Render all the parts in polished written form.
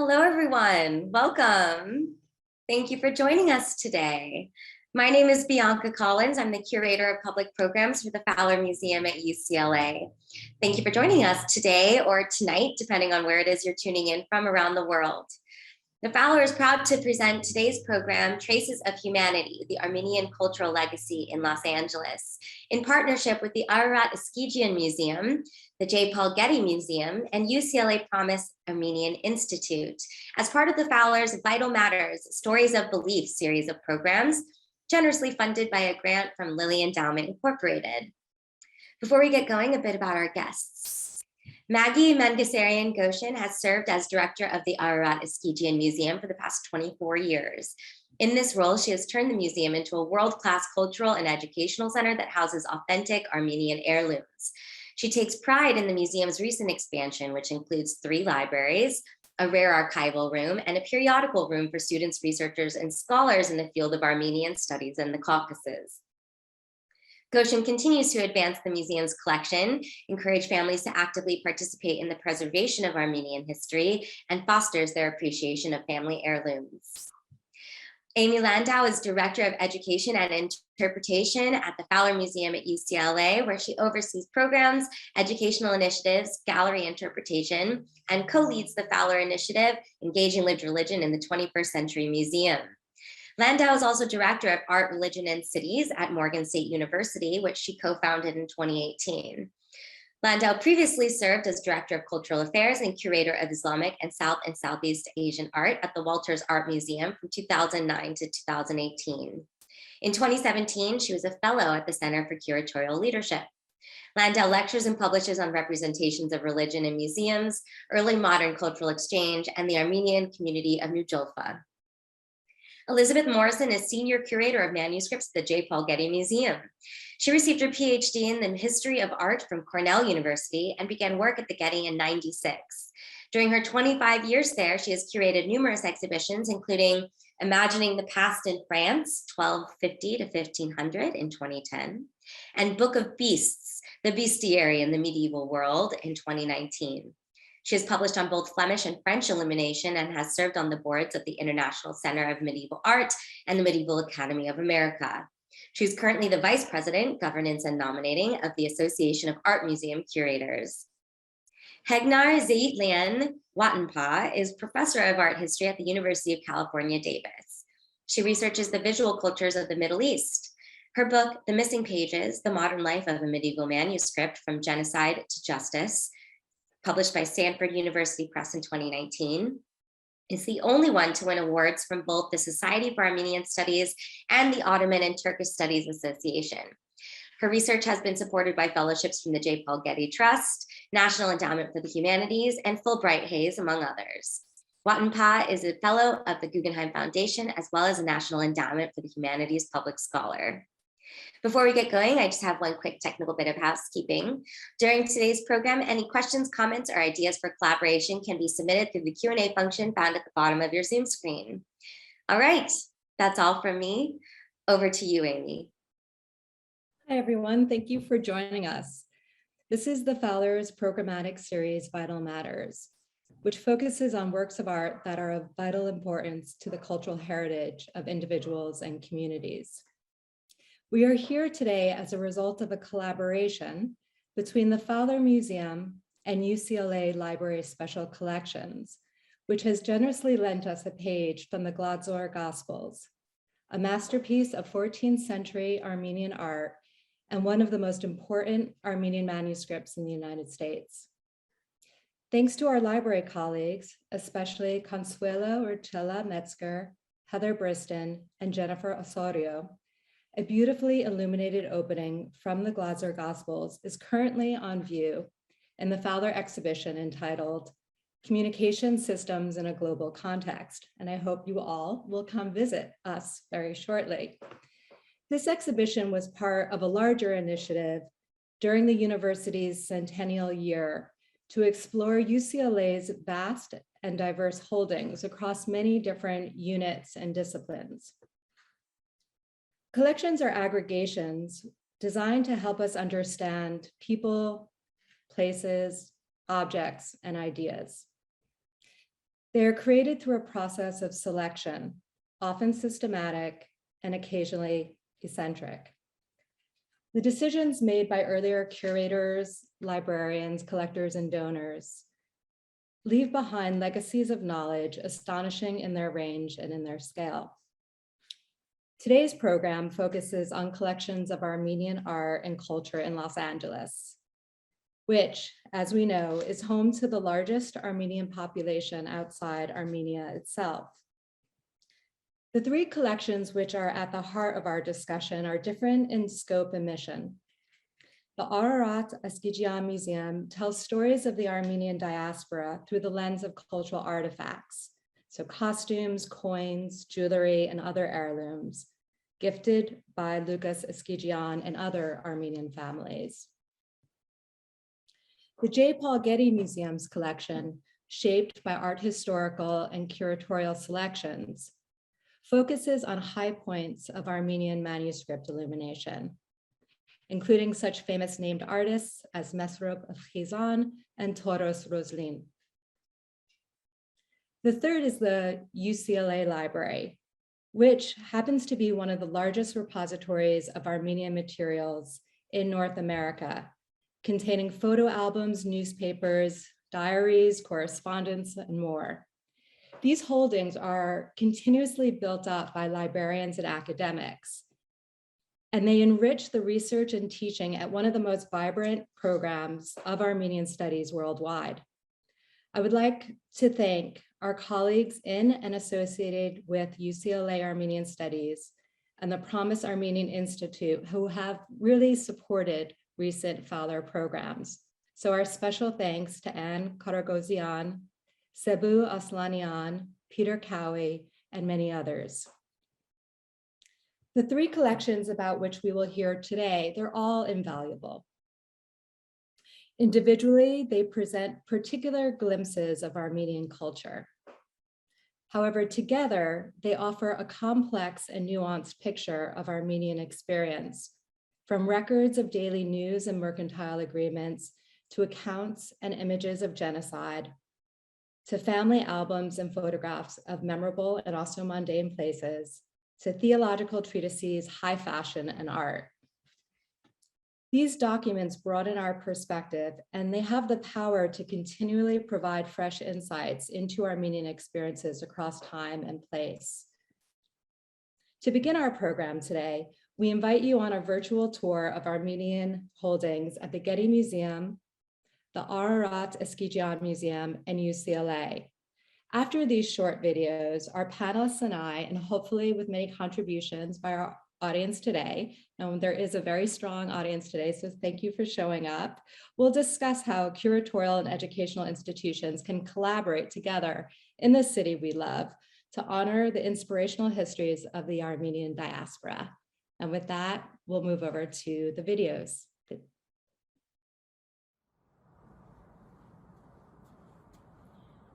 Hello, everyone. Welcome. Thank you for joining us today. My name is Bianca Collins. I'm the curator of public programs for the Fowler Museum at UCLA. Thank you for joining us today or tonight, depending on where it is you're tuning in from around the world. The Fowler is proud to present today's program, Traces of Humanity, the Armenian Cultural Legacy in Los Angeles, in partnership with the Ararat-Eskijian Museum, the J. Paul Getty Museum, and UCLA Promise Armenian Institute, as part of the Fowler's Vital Matters, Stories of Belief series of programs, generously funded by a grant from Lilly Endowment Incorporated. Before we get going, a bit about our guests. Maggie Mangassarian Goschin has served as director of the Ararat-Eskijian Museum for the past 24 years. In this role, she has turned the museum into a world-class cultural and educational center that houses authentic Armenian heirlooms. She takes pride in the museum's recent expansion, which includes 3 libraries, a rare archival room, and a periodical room for students, researchers, and scholars in the field of Armenian Studies and the Caucuses. Goshen continues to advance the museum's collection, encourage families to actively participate in the preservation of Armenian history, and fosters their appreciation of family heirlooms. Amy Landau is Director of Education and Interpretation at the Fowler Museum at UCLA, where she oversees programs, educational initiatives, gallery interpretation, and co-leads the Fowler Initiative, Engaging Lived Religion in the 21st Century Museum. Landau is also Director of Art, Religion, and Cities at Morgan State University, which she co-founded in 2018. Landau previously served as Director of Cultural Affairs and Curator of Islamic and South and Southeast Asian Art at the Walters Art Museum from 2009 to 2018. In 2017, she was a fellow at the Center for Curatorial Leadership. Landau lectures and publishes on representations of religion in museums, early modern cultural exchange, and the Armenian community of New Jolfa. Elizabeth Morrison is Senior Curator of Manuscripts at the J. Paul Getty Museum. She received her PhD in the History of Art from Cornell University and began work at the Getty in '96. During her 25 years there, she has curated numerous exhibitions, including Imagining the Past in France, 1250 to 1500 in 2010, and Book of Beasts, the Bestiary in the Medieval World in 2019. She has published on both Flemish and French illumination and has served on the boards of the International Center of Medieval Art and the Medieval Academy of America. She is currently the Vice President, Governance and Nominating of the Association of Art Museum Curators. Hegnar Zeitlian Wattenpa is Professor of Art History at the University of California, Davis. She researches the visual cultures of the Middle East. Her book, The Missing Pages, The Modern Life of a Medieval Manuscript from Genocide to Justice, published by Stanford University Press in 2019, is the only one to win awards from both the Society for Armenian Studies and the Ottoman and Turkish Studies Association. Her research has been supported by fellowships from the J. Paul Getty Trust, National Endowment for the Humanities, and Fulbright Hays, among others. Wattenpa is a fellow of the Guggenheim Foundation, as well as a National Endowment for the Humanities Public Scholar. Before we get going, I just have one quick technical bit of housekeeping. During today's program, any questions, comments, or ideas for collaboration can be submitted through the Q&A function found at the bottom of your Zoom screen. All right, that's all from me. Over to you, Amy. Hi, everyone. Thank you for joining us. This is the Fowler's programmatic series, Vital Matters, which focuses on works of art that are of vital importance to the cultural heritage of individuals and communities. We are here today as a result of a collaboration between the Fowler Museum and UCLA Library Special Collections, which has generously lent us a page from the Glotzor Gospels, a masterpiece of 14th century Armenian art and one of the most important Armenian manuscripts in the United States. Thanks to our library colleagues, especially Consuelo Urchela Metzger, Heather Briston, and Jennifer Osorio, a beautifully illuminated opening from the Gladzor Gospels is currently on view in the Fowler exhibition entitled Communication Systems in a Global Context, and I hope you all will come visit us very shortly. This exhibition was part of a larger initiative during the university's centennial year to explore UCLA's vast and diverse holdings across many different units and disciplines. Collections are aggregations designed to help us understand people, places, objects, and ideas. They are created through a process of selection, often systematic and occasionally eccentric. The decisions made by earlier curators, librarians, collectors, and donors leave behind legacies of knowledge astonishing in their range and in their scale. Today's program focuses on collections of Armenian art and culture in Los Angeles, which, as we know, is home to the largest Armenian population outside Armenia itself. The three collections which are at the heart of our discussion are different in scope and mission. The Ararat-Eskijian Museum tells stories of the Armenian diaspora through the lens of cultural artifacts, so costumes, coins, jewelry, and other heirlooms, gifted by Lucas Eskijian and other Armenian families. The J. Paul Getty Museum's collection, shaped by art historical and curatorial selections, focuses on high points of Armenian manuscript illumination, including such famous named artists as Mesrop of Khizan and Toros Roslin. The third is the UCLA Library, which happens to be one of the largest repositories of Armenian materials in North America, containing photo albums, newspapers, diaries, correspondence, and more. These holdings are continuously built up by librarians and academics, and they enrich the research and teaching at one of the most vibrant programs of Armenian studies worldwide. I would like to thank our colleagues in and associated with UCLA Armenian Studies and the Promise Armenian Institute, who have really supported recent Fowler programs. So our special thanks to Anne Karagosian, Sebu Aslanian, Peter Cowie, and many others. The three collections about which we will hear today, they're all invaluable. Individually, they present particular glimpses of Armenian culture. However, together, they offer a complex and nuanced picture of Armenian experience, from records of daily news and mercantile agreements to accounts and images of genocide, to family albums and photographs of memorable and also mundane places, to theological treatises, high fashion, and art. These documents broaden our perspective, and they have the power to continually provide fresh insights into Armenian experiences across time and place. To begin our program today, we invite you on a virtual tour of Armenian holdings at the Getty Museum, the Ararat-Eskijian Museum, and UCLA. After these short videos, our panelists and I, and hopefully with many contributions by our audience today, and there is a very strong audience today, so thank you for showing up, we'll discuss how curatorial and educational institutions can collaborate together in the city we love to honor the inspirational histories of the Armenian diaspora. And with that, we'll move over to the videos.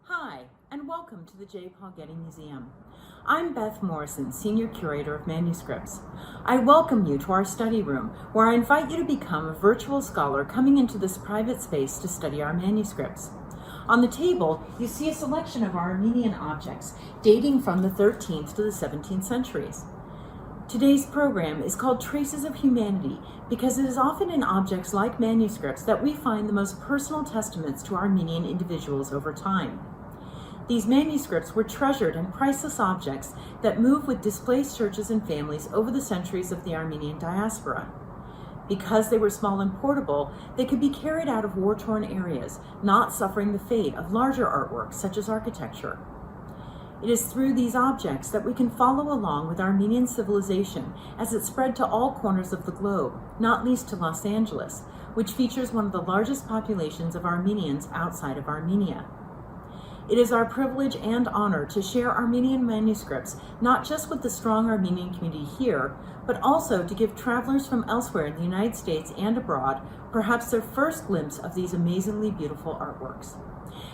Hi, and welcome to the J. Paul Getty Museum. I'm Beth Morrison, Senior Curator of Manuscripts. I welcome you to our study room, where I invite you to become a virtual scholar coming into this private space to study our manuscripts. On the table, you see a selection of Armenian objects dating from the 13th to the 17th centuries. Today's program is called Traces of Humanity because it is often in objects like manuscripts that we find the most personal testaments to Armenian individuals over time. These manuscripts were treasured and priceless objects that move with displaced churches and families over the centuries of the Armenian diaspora. Because they were small and portable, they could be carried out of war-torn areas, not suffering the fate of larger artworks such as architecture. It is through these objects that we can follow along with Armenian civilization as it spread to all corners of the globe, not least to Los Angeles, which features one of the largest populations of Armenians outside of Armenia. It is our privilege and honor to share Armenian manuscripts, not just with the strong Armenian community here, but also to give travelers from elsewhere in the United States and abroad perhaps their first glimpse of these amazingly beautiful artworks.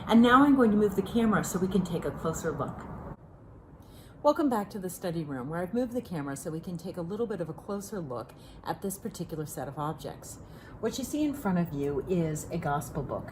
And now I'm going to move the camera so we can take a closer look. Welcome back to the study room, where I've moved the camera so we can take a little bit of a closer look at this particular set of objects. What you see in front of you is a gospel book.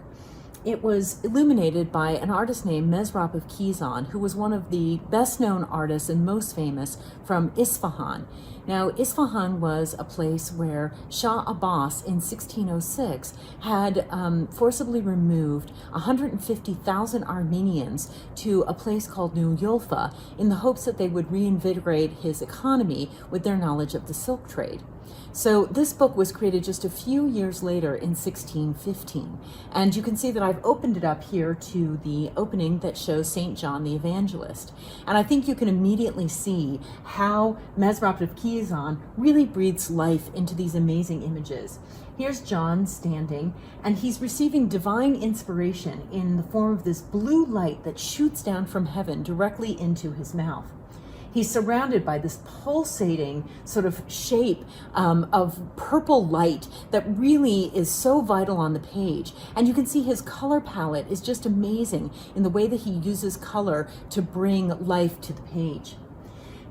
it was illuminated by an artist named Mesrop-Eskijian, who was one of the best-known artists and most famous from Isfahan. Now, Isfahan was a place where Shah Abbas in 1606 had forcibly removed 150,000 Armenians to a place called New Yulfa in the hopes that they would reinvigorate his economy with their knowledge of the silk trade. So this book was created just a few years later in 1615. And you can see that I've opened it up here to the opening that shows St. John the Evangelist. And I think you can immediately see how Mesrop-Eskijian really breathes life into these amazing images. Here's John standing, and he's receiving divine inspiration in the form of this blue light that shoots down from heaven directly into his mouth. He's surrounded by this pulsating sort of shape of purple light that really is so vital on the page. And you can see his color palette is just amazing in the way that he uses color to bring life to the page.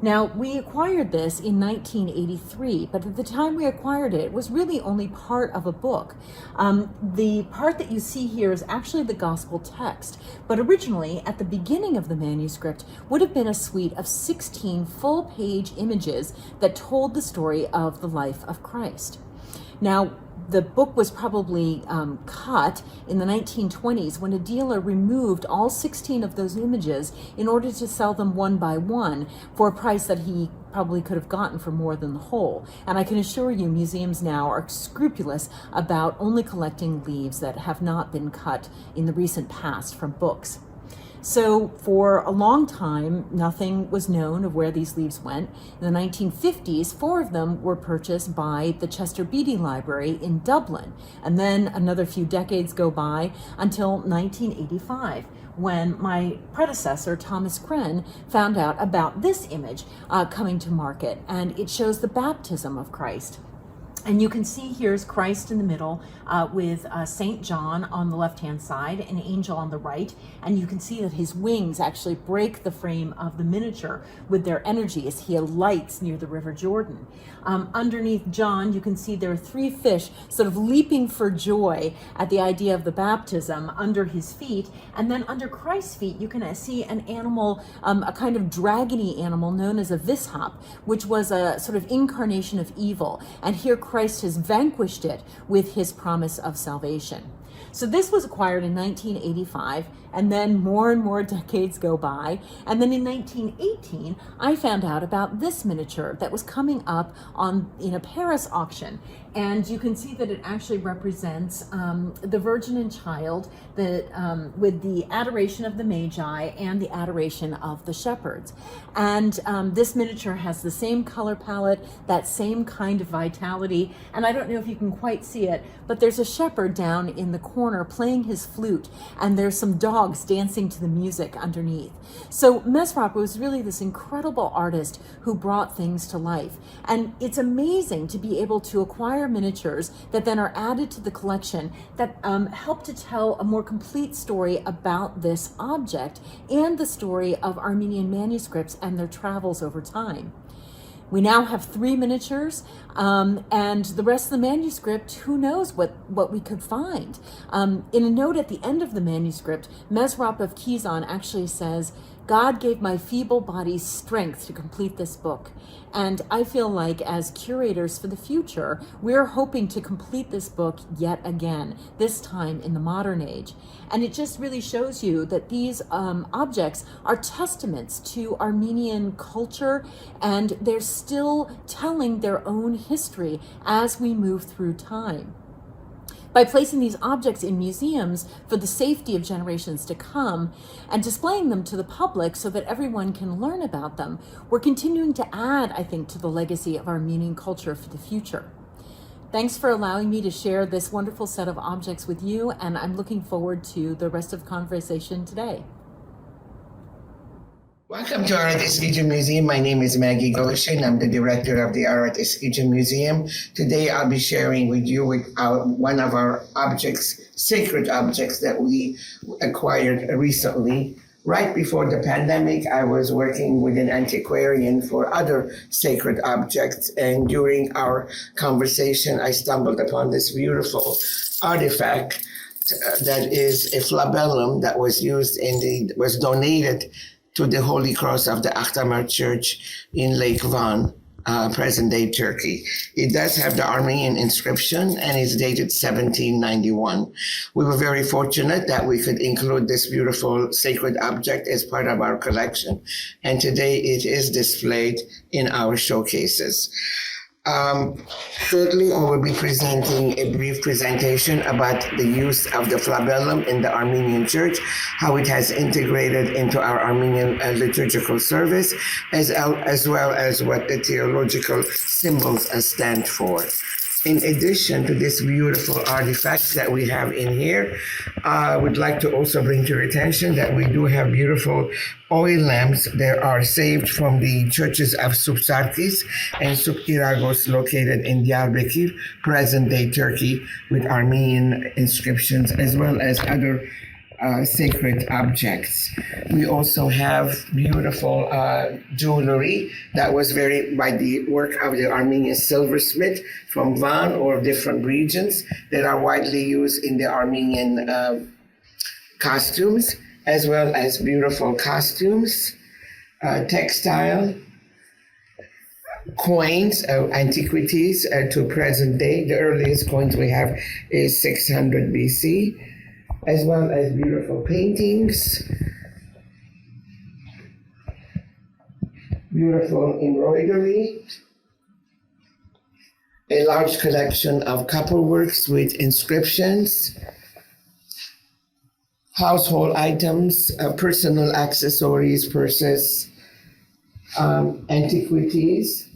Now, we acquired this in 1983, but at the time we acquired it, it was really only part of a book. The part that you see here is actually the gospel text, but originally, at the beginning of the manuscript, would have been a suite of 16 full-page images that told the story of the life of Christ. Now, the book was probably cut in the 1920s when a dealer removed all 16 of those images in order to sell them one by one for a price that he probably could have gotten for more than the whole. And I can assure you, museums now are scrupulous about only collecting leaves that have not been cut in the recent past from books. So for a long time, nothing was known of where these leaves went. In the 1950s, 4 of them were purchased by the Chester Beatty Library in Dublin. And then another few decades go by until 1985, when my predecessor, Thomas Krenn, found out about this image coming to market. And it shows the baptism of Christ. And you can see here's Christ in the middle with St. John on the left-hand side, an angel on the right. And you can see that his wings actually break the frame of the miniature with their energy as he alights near the River Jordan. Underneath John, you can see there are 3 fish sort of leaping for joy at the idea of the baptism under his feet. And then under Christ's feet, you can see an animal, a kind of dragony animal known as a vishap, which was a sort of incarnation of evil. And here Christ has vanquished it with his promise of salvation. So this was acquired in 1985, and then more and more decades go by. And then in 1918, I found out about this miniature that was coming up in a Paris auction. And you can see that it actually represents the Virgin and Child with the adoration of the Magi and the adoration of the shepherds. And this miniature has the same color palette, that same kind of vitality. And I don't know if you can quite see it, but there's a shepherd down in the corner playing his flute, and there's some dogs dancing to the music underneath. So Mesrop was really this incredible artist who brought things to life. And it's amazing to be able to acquire miniatures that then are added to the collection that help to tell a more complete story about this object and the story of Armenian manuscripts and their travels over time. We now have 3 miniatures, and the rest of the manuscript, who knows what we could find. In a note at the end of the manuscript, Mesrop-Eskijian actually says, "God gave my feeble body strength to complete this book." And I feel like as curators for the future, we're hoping to complete this book yet again, this time in the modern age. And it just really shows you that these objects are testaments to Armenian culture, and they're still telling their own history as we move through time. By placing these objects in museums for the safety of generations to come and displaying them to the public so that everyone can learn about them, we're continuing to add, I think, to the legacy of Armenian culture for the future. Thanks for allowing me to share this wonderful set of objects with you, and I'm looking forward to the rest of the conversation today. Welcome to Ararat-Eskijian Museum. My name is Maggie Goschin. I'm the director of the Ararat-Eskijian Museum. Today I'll be sharing with you one of our objects, sacred objects that we acquired recently. Right before the pandemic, I was working with an antiquarian for other sacred objects, and during our conversation, I stumbled upon this beautiful artifact that is a Phlabellum that was used was donated to the Holy Cross of the Akhtamar Church in Lake Van, present-day Turkey. It does have the Armenian inscription and is dated 1791. We were very fortunate that we could include this beautiful sacred object as part of our collection, and today it is displayed in our showcases. Shortly, I will be presenting a brief presentation about the use of the Phlabellum in the Armenian Church, how it has integrated into our Armenian liturgical service, as well as what the theological symbols stand for. In addition to this beautiful artifacts that we have in here, I would like to also bring to your attention that we do have beautiful oil lamps that are saved from the churches of Subsarkis and Subkiragos located in Diyarbakir, present-day Turkey, with Armenian inscriptions as well as other sacred objects. We also have beautiful jewelry that was by the work of the Armenian silversmith from Van or different regions that are widely used in the Armenian costumes, as well as beautiful costumes, textile, coins, antiquities to present day. The earliest coins we have is 600 BC. As well as beautiful paintings, beautiful embroidery, a large collection of copperworks with inscriptions, household items, personal accessories, purses, antiquities,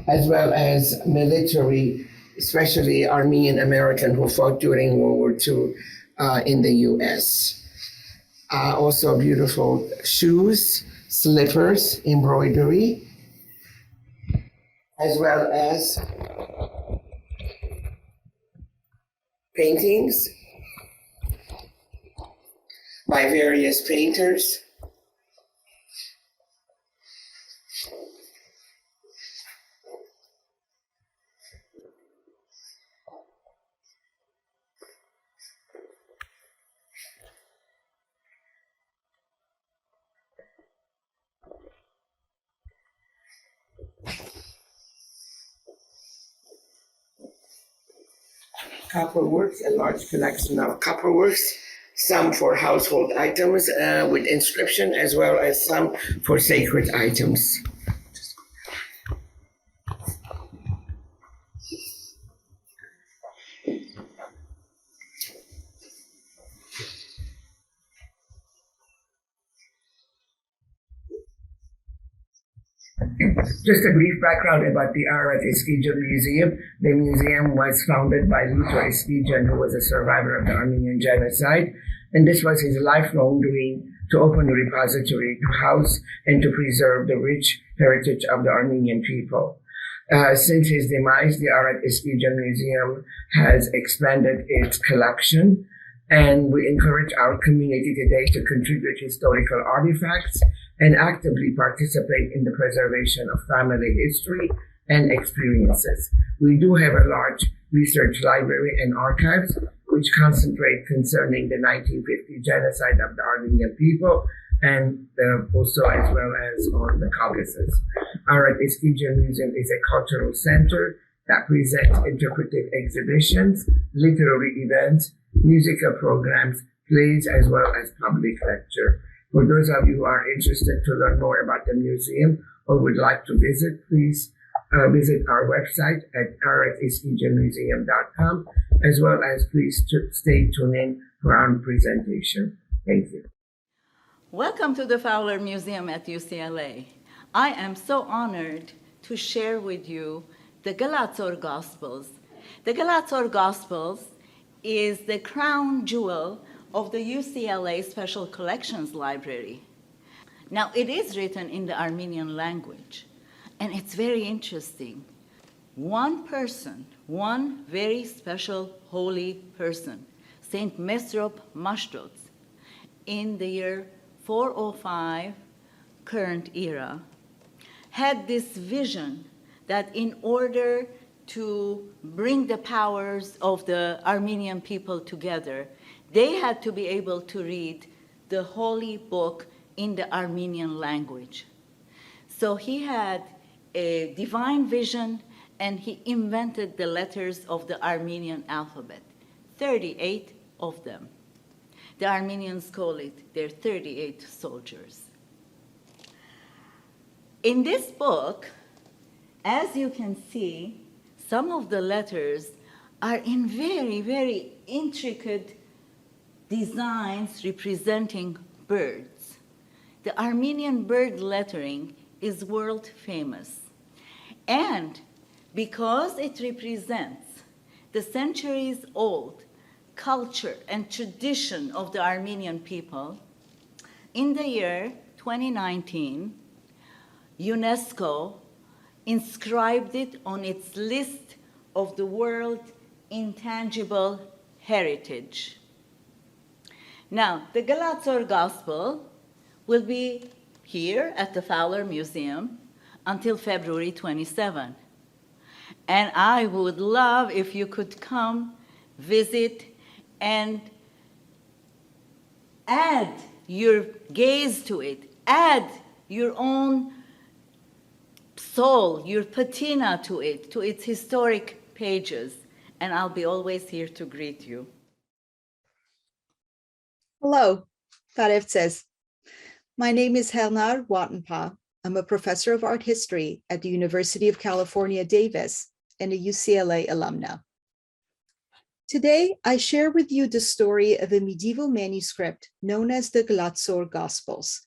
as well as military, especially Armenian American who fought during World War II in the US. Also beautiful shoes, slippers, embroidery, as well as paintings by various painters. Copperworks, a large collection of copperworks, some for household items with inscription, as well as some for sacred items. Just a brief background about the Ararat-Eskijian Museum. The museum was founded by Galatore Eskijian, who was a survivor of the Armenian genocide. And this was his lifelong dream, to open a repository to house and to preserve the rich heritage of the Armenian people. Since his demise, the Ararat-Eskijian Museum has expanded its collection, and we encourage our community today to contribute historical artifacts and actively participate in the preservation of family history and experiences. We do have a large research library and archives which concentrate concerning the 1950 genocide of the Armenian people and also as well as on the Caucuses. Ararat-Eskijian Museum is a cultural center that presents interpretive exhibitions, literary events, musical programs, plays, as well as public lecture. For those of you who are interested to learn more about the museum or would like to visit, please visit our website at ararat-eskijianmuseum.com, as well as please stay tuned in for our presentation. Thank you. Welcome to the Fowler Museum at UCLA. I am so honored to share with you the Galatzor Gospels. The Galatzor Gospels is the crown jewel of the UCLA Special Collections Library. Now, it is written in the Armenian language, and it's very interesting. One person, one very special holy person, Saint Mesrop Mashtots, in the year 405 current era, had this vision that in order to bring the powers of the Armenian people together, they had to be able to read the holy book in the Armenian language. So he had a divine vision, and he invented the letters of the Armenian alphabet, 38 of them. The Armenians call it their 38 soldiers. In this book, as you can see, some of the letters are in very, very intricate designs representing birds. The Armenian bird lettering is world famous. And because it represents the centuries old culture and tradition of the Armenian people, in the year 2019, UNESCO inscribed it on its list of the world intangible heritage. Now, the Galatzor Gospel will be here at the Fowler Museum until February 27. And I would love if you could come, visit, and add your gaze to it, add your own soul, your patina to its historic pages, and I'll be always here to greet you. Hello, Tarev says. My name is Helnar Wattenpa. I'm a professor of art history at the University of California, Davis, and a UCLA alumna. Today, I share with you the story of a medieval manuscript known as the Glotzor Gospels.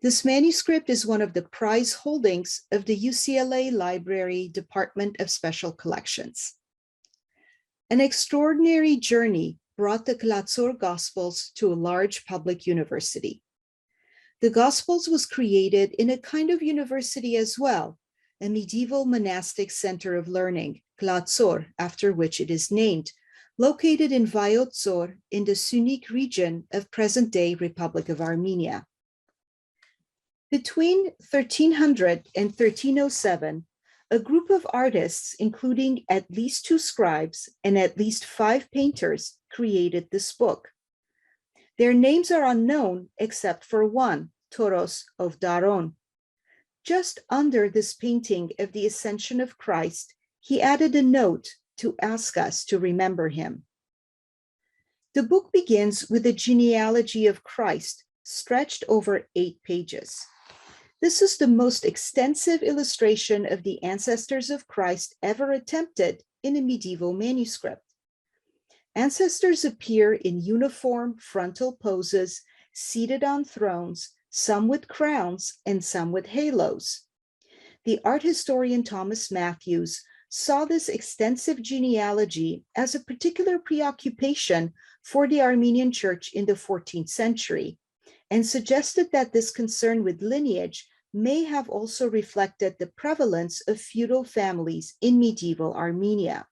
This manuscript is one of the prize holdings of the UCLA Library Department of Special Collections. An extraordinary journey brought the Galatzor Gospels to a large public university. The Gospels was created in a kind of university as well, a medieval monastic center of learning, Gladzor, after which it is named, located in Vayotzor in the Sunnik region of present-day Republic of Armenia. Between 1300 and 1307, a group of artists, including at least 2 scribes and at least 5 painters, created this book. Their names are unknown except for one, Toros of Daron. Just under this painting of the Ascension of Christ, he added a note to ask us to remember him. The book begins with a genealogy of Christ, stretched over 8 pages. This is the most extensive illustration of the ancestors of Christ ever attempted in a medieval manuscript. Ancestors appear in uniform frontal poses, seated on thrones, some with crowns and some with halos. The art historian Thomas Matthews saw this extensive genealogy as a particular preoccupation for the Armenian Church in the 14th century, and suggested that this concern with lineage may have also reflected the prevalence of feudal families in medieval Armenia.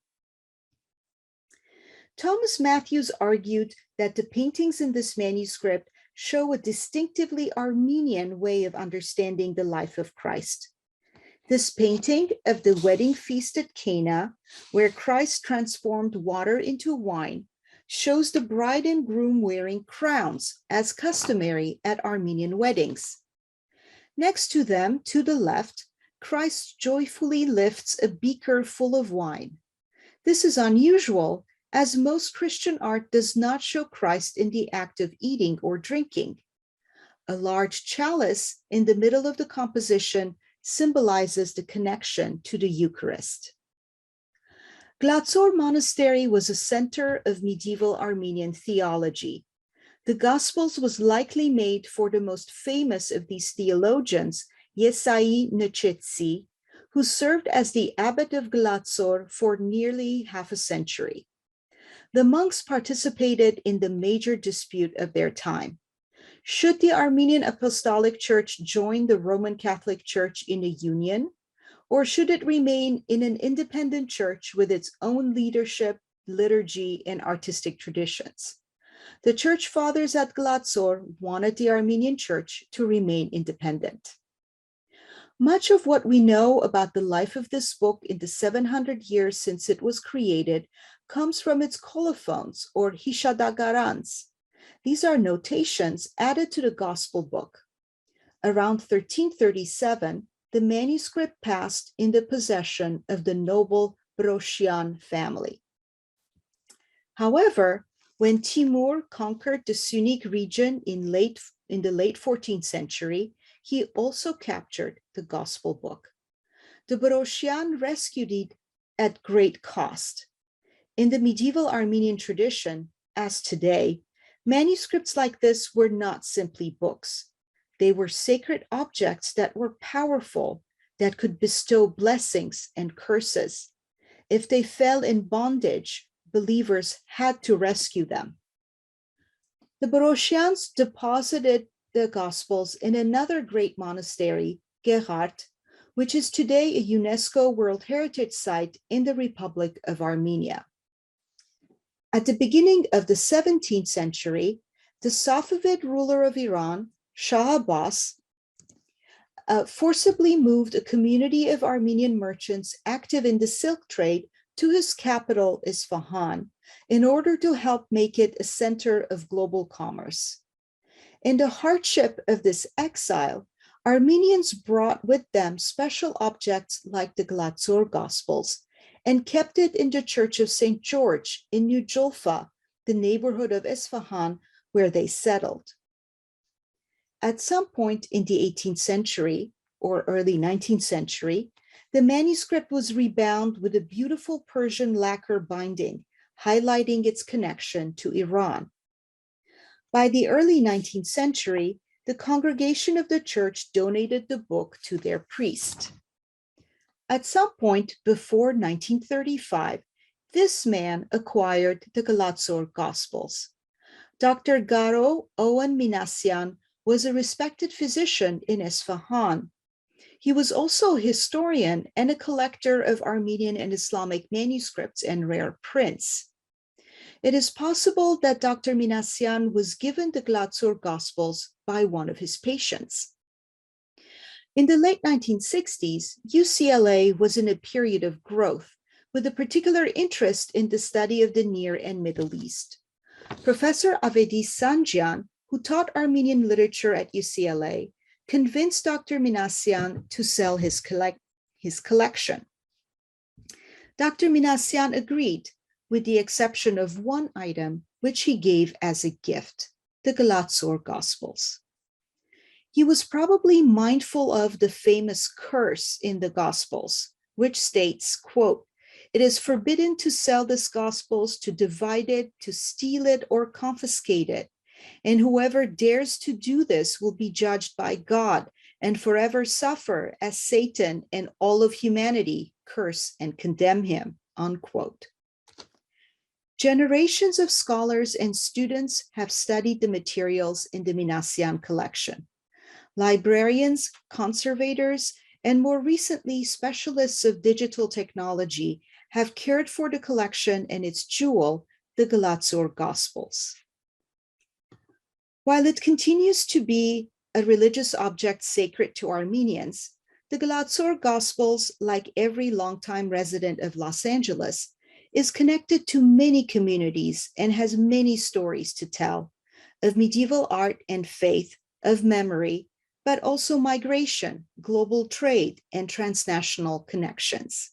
Thomas Matthews argued that the paintings in this manuscript show a distinctively Armenian way of understanding the life of Christ. This painting of the wedding feast at Cana, where Christ transformed water into wine, shows the bride and groom wearing crowns, as customary at Armenian weddings. Next to them, to the left, Christ joyfully lifts a beaker full of wine. This is unusual, as most Christian art does not show Christ in the act of eating or drinking. A large chalice in the middle of the composition symbolizes the connection to the Eucharist. Gladzor Monastery was a center of medieval Armenian theology. The Gospels was likely made for the most famous of these theologians, Yesai Nechetsi, who served as the abbot of Gladzor for nearly half a century. The monks participated in the major dispute of their time. Should the Armenian Apostolic Church join the Roman Catholic Church in a union, or should it remain in an independent church with its own leadership, liturgy, and artistic traditions? The church fathers at Gladzor wanted the Armenian Church to remain independent. Much of what we know about the life of this book in the 700 years since it was created comes from its colophons or hishadagarans. These are notations added to the gospel book. Around 1337, the manuscript passed in the possession of the noble Broshian family. However, when Timur conquered the Sunnic region in the late 14th century, he also captured the gospel book. The Broshian rescued it at great cost. In the medieval Armenian tradition, as today, manuscripts like this were not simply books. They were sacred objects that were powerful, that could bestow blessings and curses. If they fell in bondage, believers had to rescue them. The Broshians deposited the Gospels in another great monastery, Gerat, which is today a UNESCO World Heritage Site in the Republic of Armenia. At the beginning of the 17th century, the Safavid ruler of Iran, Shah Abbas, forcibly moved a community of Armenian merchants active in the silk trade to his capital, Isfahan, in order to help make it a center of global commerce. In the hardship of this exile, Armenians brought with them special objects like the Glotzor Gospels and kept it in the Church of St. George in New Julfa, the neighborhood of Isfahan, where they settled. At some point in the 18th century or early 19th century, the manuscript was rebound with a beautiful Persian lacquer binding, highlighting its connection to Iran. By the early 19th century, the congregation of the church donated the book to their priest. At some point before 1935, this man acquired the Galatzor Gospels. Dr. Garo Owen Minassian was a respected physician in Isfahan. He was also a historian and a collector of Armenian and Islamic manuscripts and rare prints. It is possible that Dr. Minassian was given the Glatzor Gospels by one of his patients. In the late 1960s, UCLA was in a period of growth, with a particular interest in the study of the Near and Middle East. Professor Avedis Sanjian, who taught Armenian literature at UCLA, convinced Dr. Minassian to sell his collection. Dr. Minassian agreed, with the exception of one item, which he gave as a gift, the Galatzor Gospels. He was probably mindful of the famous curse in the Gospels, which states, quote, "It is forbidden to sell this Gospels, to divide it, to steal it, or confiscate it. And whoever dares to do this will be judged by God and forever suffer as Satan and all of humanity curse and condemn him," unquote. Generations of scholars and students have studied the materials in the Minassian collection. Librarians, conservators, and more recently, specialists of digital technology have cared for the collection and its jewel, the Galatzor Gospels. While it continues to be a religious object sacred to Armenians, the Galatzor Gospels, like every longtime resident of Los Angeles, is connected to many communities and has many stories to tell of medieval art and faith, of memory, but also migration, global trade, and transnational connections.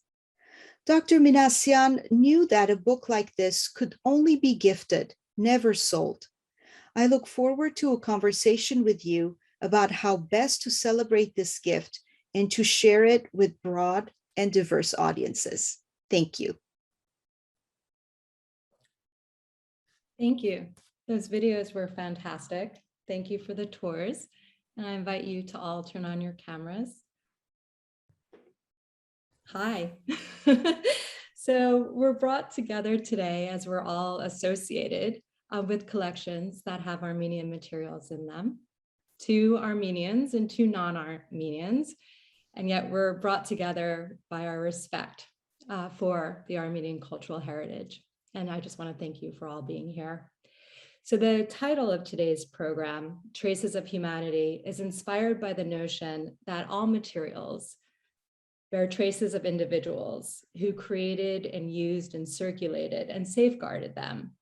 Dr. Minassian knew that a book like this could only be gifted, never sold. I look forward to a conversation with you about how best to celebrate this gift and to share it with broad and diverse audiences. Thank you. Thank you. Those videos were fantastic. Thank you for the tours. And I invite you to all turn on your cameras. Hi. So we're brought together today as we're all associated with collections that have Armenian materials in them, 2 Armenians and 2 non-Armenians, and yet we're brought together by our respect for the Armenian cultural heritage. And I just want to thank you for all being here. So the title of today's program, Traces of Humanity, is inspired by the notion that all materials bear traces of individuals who created and used and circulated and safeguarded them.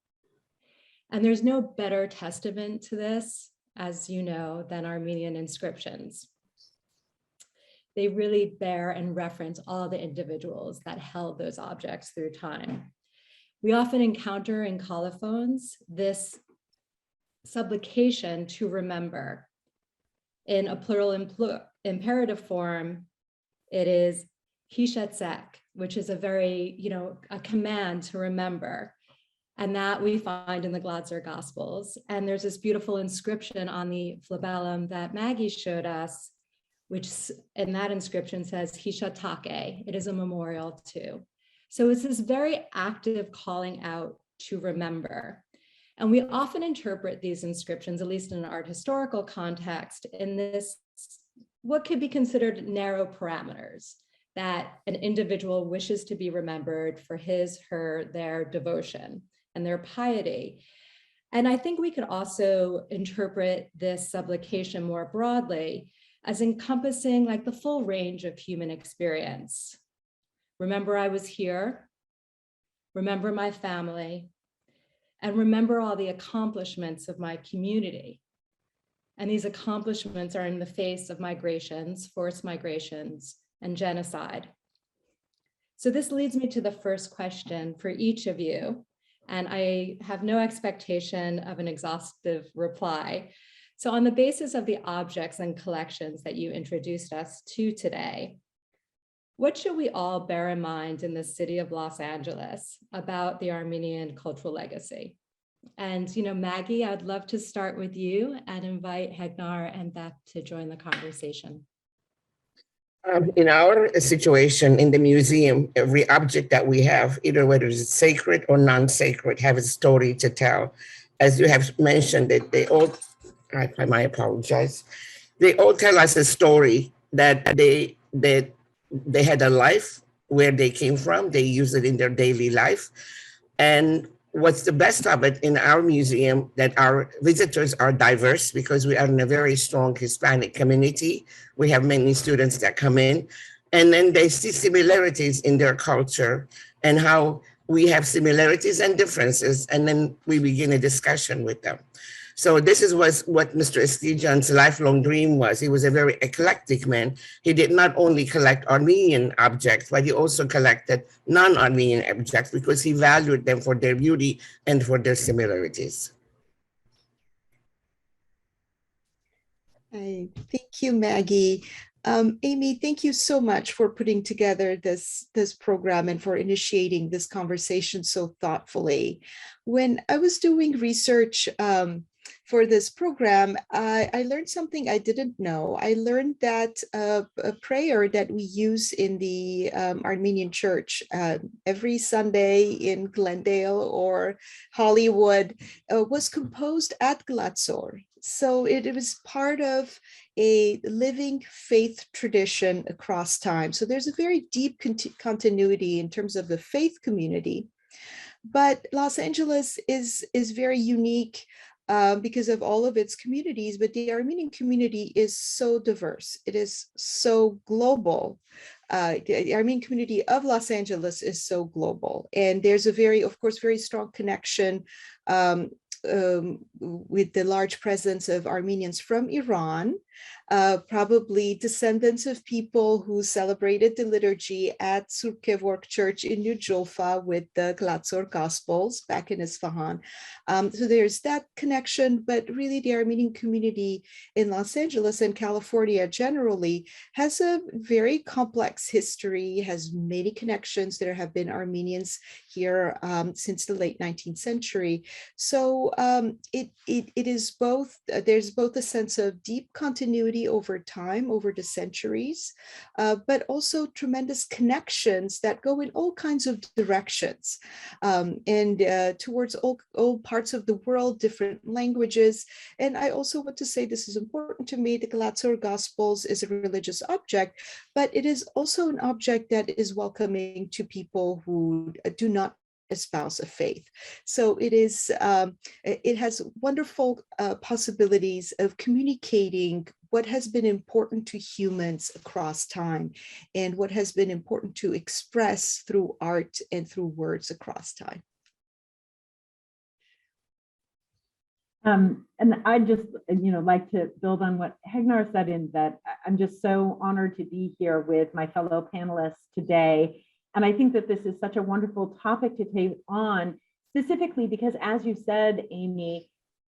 And there's no better testament to this, as you know, than Armenian inscriptions. They really bear and reference all the individuals that held those objects through time. We often encounter in colophons this supplication to remember. In a plural imperative form, it is hishatzek, which is a very, a command to remember. And that we find in the Gladzor Gospels. And there's this beautiful inscription on the Phlabellum that Maggie showed us, which in that inscription says hishatake. It is a memorial too. So it's this very active calling out to remember. And we often interpret these inscriptions, at least in an art historical context, in this, what could be considered narrow parameters, that an individual wishes to be remembered for his, her, their devotion and their piety. And I think we could also interpret this supplication more broadly as encompassing like the full range of human experience. Remember I was here, remember my family, and remember all the accomplishments of my community. And these accomplishments are in the face of migrations, forced migrations, and genocide. So this leads me to the first question for each of you. And I have no expectation of an exhaustive reply. So on the basis of the objects and collections that you introduced us to today, what should we all bear in mind in the city of Los Angeles about the Armenian cultural legacy? And, Maggie, I'd love to start with you and invite Hegnar and Beth to join the conversation. In our situation in the museum, every object that we have, either whether it's sacred or non-sacred, have a story to tell. As you have mentioned, they all, I apologize, they all tell us a story that they had a life, where they came from, they use it in their daily life. And what's the best of it in our museum, that our visitors are diverse because we are in a very strong Hispanic community. We have many students that come in, and then they see similarities in their culture and how we have similarities and differences, and then we begin a discussion with them. So this is what Mr. Eskijian's lifelong dream was. He was a very eclectic man. He did not only collect Armenian objects, but he also collected non-Armenian objects because he valued them for their beauty and for their similarities. Thank you, Maggie. Amy, thank you so much for putting together this program and for initiating this conversation so thoughtfully. When I was doing research for this program, I learned something I didn't know. I learned that a prayer that we use in the Armenian church every Sunday in Glendale or Hollywood was composed at Glatzor. So it was part of a living faith tradition across time. So there's a very deep continuity in terms of the faith community. But Los Angeles is very unique because of all of its communities, but the Armenian community is so diverse. It is so global. The Armenian community of Los Angeles is so global. And there's a very strong connection with the large presence of Armenians from Iran, probably descendants of people who celebrated the liturgy at Surkevork Church in New Julfa with the Galatzor Gospels back in Isfahan. So there's that connection, but really the Armenian community in Los Angeles and California generally has a very complex history, has many connections. There have been Armenians here since the late 19th century. So it is both, there's both a sense of deep continuity over time, over the centuries, but also tremendous connections that go in all kinds of directions and towards all parts of the world, different languages. And I also want to say, this is important to me, the Galatzor Gospels is a religious object, but it is also an object that is welcoming to people who do not espouse a faith. So it has wonderful possibilities of communicating what has been important to humans across time and what has been important to express through art and through words across time. And I just, like to build on what Hegnar said, in that I'm just so honored to be here with my fellow panelists today. And I think that this is such a wonderful topic to take on, specifically because, as you said, Amy,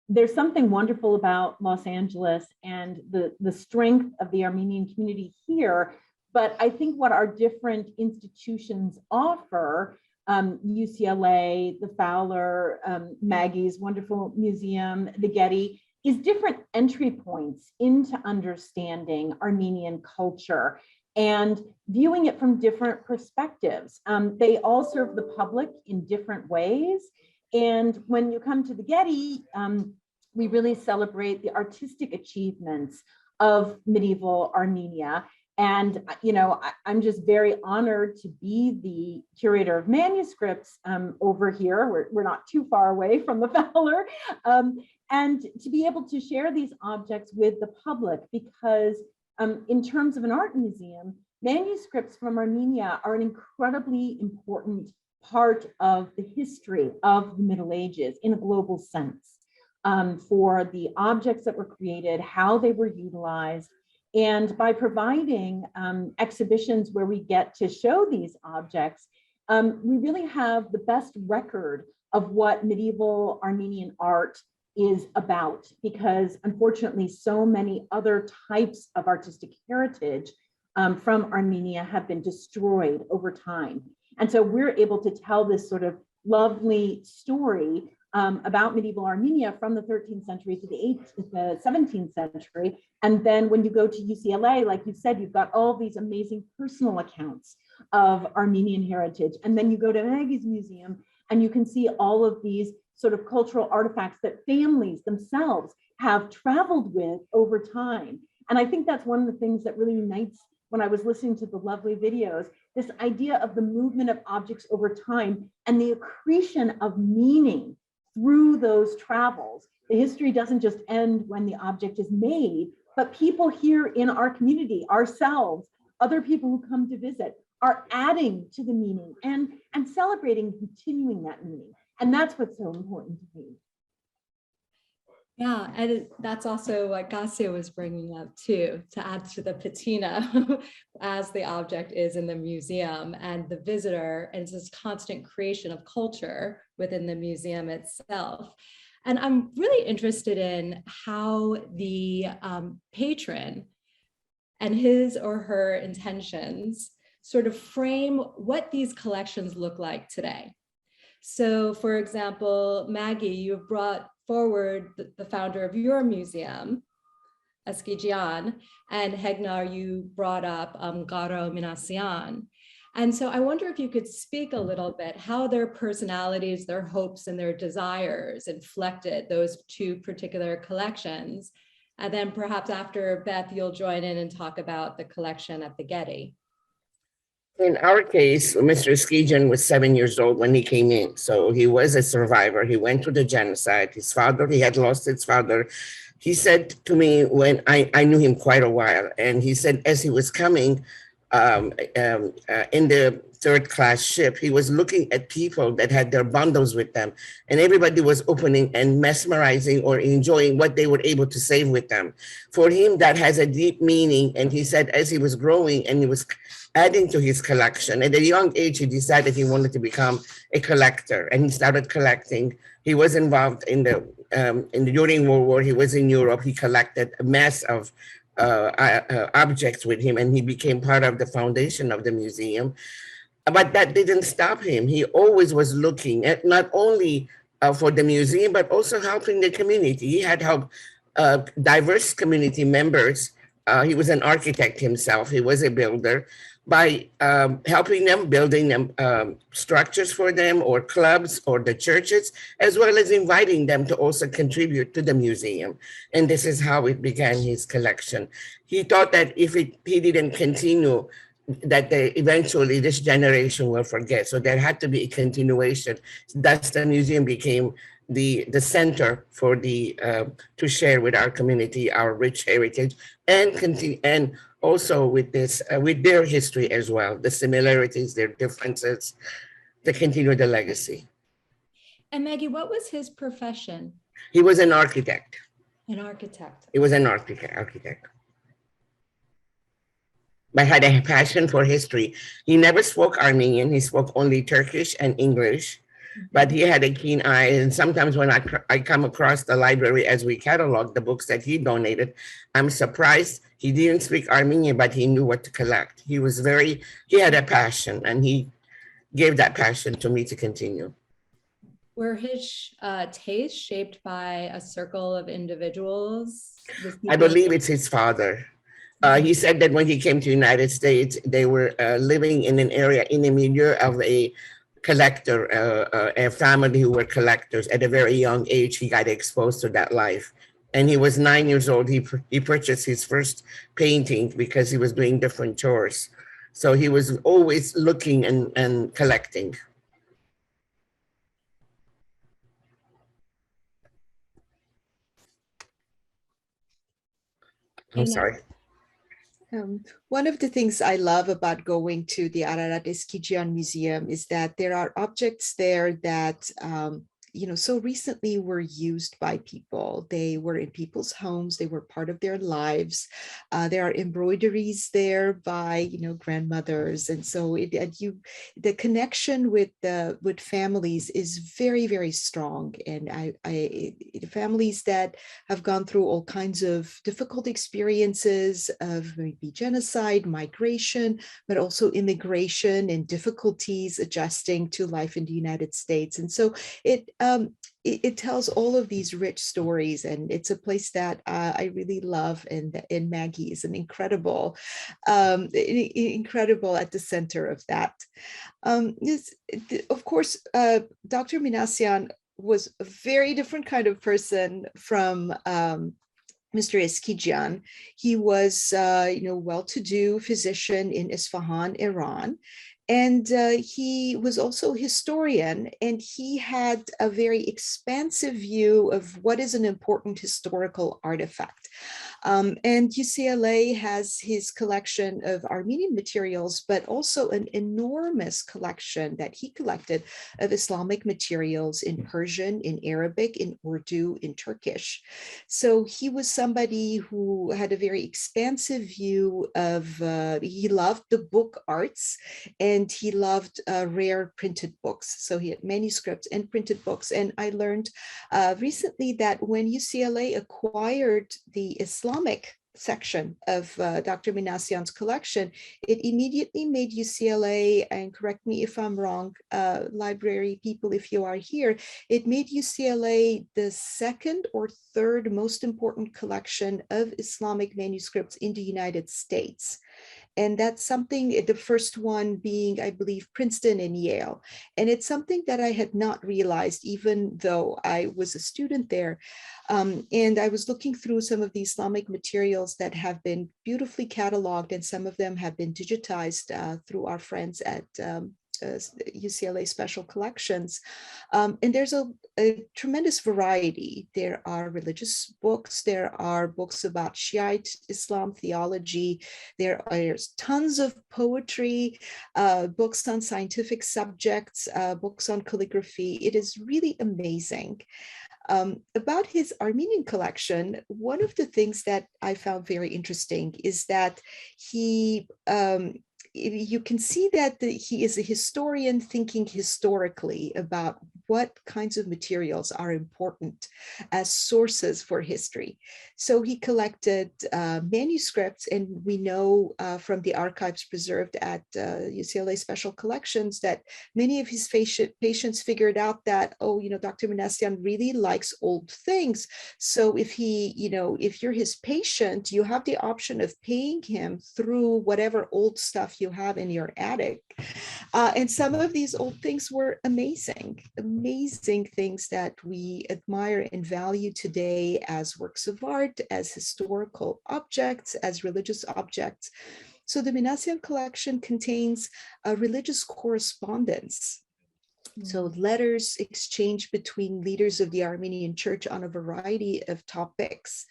there's something wonderful about Los Angeles and the strength of the Armenian community here. But I think what our different institutions offer, UCLA, the Fowler, Maggie's wonderful museum, the Getty, is different entry points into understanding Armenian culture and viewing it from different perspectives. They all serve the public in different ways. And when you come to the Getty, we really celebrate the artistic achievements of medieval Armenia. And, I'm just very honored to be the curator of manuscripts over here. We're not too far away from the Fowler, and to be able to share these objects with the public, because in terms of an art museum, manuscripts from Armenia are an incredibly important part of the history of the Middle Ages in a global sense, for the objects that were created, how they were utilized. And by providing exhibitions where we get to show these objects, we really have the best record of what medieval Armenian art is about, because unfortunately, so many other types of artistic heritage from Armenia have been destroyed over time. And so we're able to tell this sort of lovely story about medieval Armenia from the 13th century to the 17th century. And then when you go to UCLA, like you said, you've got all these amazing personal accounts of Armenian heritage. And then you go to Maggie's museum and you can see all of these sort of cultural artifacts that families themselves have traveled with over time. And I think that's one of the things that really unites, when I was listening to the lovely videos, this idea of the movement of objects over time and the accretion of meaning through those travels. The history doesn't just end when the object is made, but people here in our community, ourselves, other people who come to visit, are adding to the meaning and celebrating and continuing that meaning. And that's what's so important to me. Yeah, and that's also what Gassia was bringing up too, to add to the patina as the object is in the museum and the visitor, and it's this constant creation of culture within the museum itself. And I'm really interested in how the patron and his or her intentions sort of frame what these collections look like today. So for example, Maggie, you've brought forward the founder of your museum, Eskijian, and Hegnar, you brought up Garo Minasian. And so I wonder if you could speak a little bit how their personalities, their hopes, and their desires inflected those two particular collections. And then perhaps after, Beth, you'll join in and talk about the collection at the Getty. In our case, Mr. Eskijian was 7 years old when he came in. So he was a survivor. He went through the genocide. His father, he had lost his father. He said to me when I knew him quite a while, and he said as he was coming in the third-class ship, he was looking at people that had their bundles with them, and everybody was opening and mesmerizing or enjoying what they were able to save with them. For him, that has a deep meaning, and he said as he was growing and he was adding to his collection, at a young age, he decided he wanted to become a collector, and he started collecting. He was involved in during World War. He was in Europe. He collected a mass of objects with him, and he became part of the foundation of the museum. But that didn't stop him. He always was looking at not only for the museum, but also helping the community. He had helped diverse community members. He was an architect himself. He was a builder. By helping them, building them structures for them, or clubs, or the churches, as well as inviting them to also contribute to the museum. And this is how it began his collection. He thought that if he didn't continue that eventually this generation will forget. So there had to be a continuation. Thus, the museum became the center for to share with our community our rich heritage and continue, and also with this with their history as well, the similarities, their differences, to continue the legacy. And Maggie, what was his profession? He was an architect. An architect. He was an architect. But had a passion for history. He never spoke Armenian. He spoke only Turkish and English, but he had a keen eye. And sometimes when I come across the library as we catalog the books that he donated, I'm surprised he didn't speak Armenian, but he knew what to collect. He had a passion, and he gave that passion to me to continue. Were his tastes shaped by a circle of individuals? I believe it's his father. He said that when he came to the United States, they were living in an area in the milieu of a collector, a family who were collectors. At a very young age, he got exposed to that life. And he was 9 years old. He purchased his first painting because he was doing different chores. So he was always looking and collecting. I'm sorry. One of the things I love about going to the Ararat-Eskijian Museum is that there are objects there that, so recently were used by people. They were in people's homes. They were part of their lives. There are embroideries there by, grandmothers. And so the connection with families is very, very strong. And families that have gone through all kinds of difficult experiences of maybe genocide, migration, but also immigration and difficulties adjusting to life in the United States. And so it tells all of these rich stories, and it's a place that I really love. And Maggie is an incredible at the center of that. Of course, Dr. Mangassarian was a very different kind of person from Mr. Eskijian. He was, well-to-do physician in Isfahan, Iran. And he was also a historian, and he had a very expansive view of what is an important historical artifact. And UCLA has his collection of Armenian materials, but also an enormous collection that he collected of Islamic materials in Persian, in Arabic, in Urdu, in Turkish. So he was somebody who had a very expansive view of, he loved the book arts, and he loved rare printed books. So he had manuscripts and printed books. And I learned recently that when UCLA acquired the Islamic section of Dr. Mangassarian's collection, it immediately made UCLA, and correct me if I'm wrong, library people, if you are here, it made UCLA the second or third most important collection of Islamic manuscripts in the United States. And that's something, the first one being, I believe, Princeton and Yale. And it's something that I had not realized, even though I was a student there. And I was looking through some of the Islamic materials that have been beautifully cataloged, and some of them have been digitized through our friends at UCLA Special Collections. And there's a tremendous variety. There are religious books. There are books about Shiite Islam theology. There's tons of poetry, books on scientific subjects, books on calligraphy. It is really amazing. About his Armenian collection, one of the things that I found very interesting is that you can see that he is a historian thinking historically about what kinds of materials are important as sources for history. So he collected manuscripts, and we know from the archives preserved at UCLA Special Collections that many of his patients figured out that, Dr. Mangassarian really likes old things. So if if you're his patient, you have the option of paying him through whatever old stuff you have in your attic. And some of these old things were amazing things that we admire and value today as works of art, as historical objects, as religious objects. So the Mangassarian collection contains religious correspondence. So letters exchanged between leaders of the Armenian Church on a variety of topics.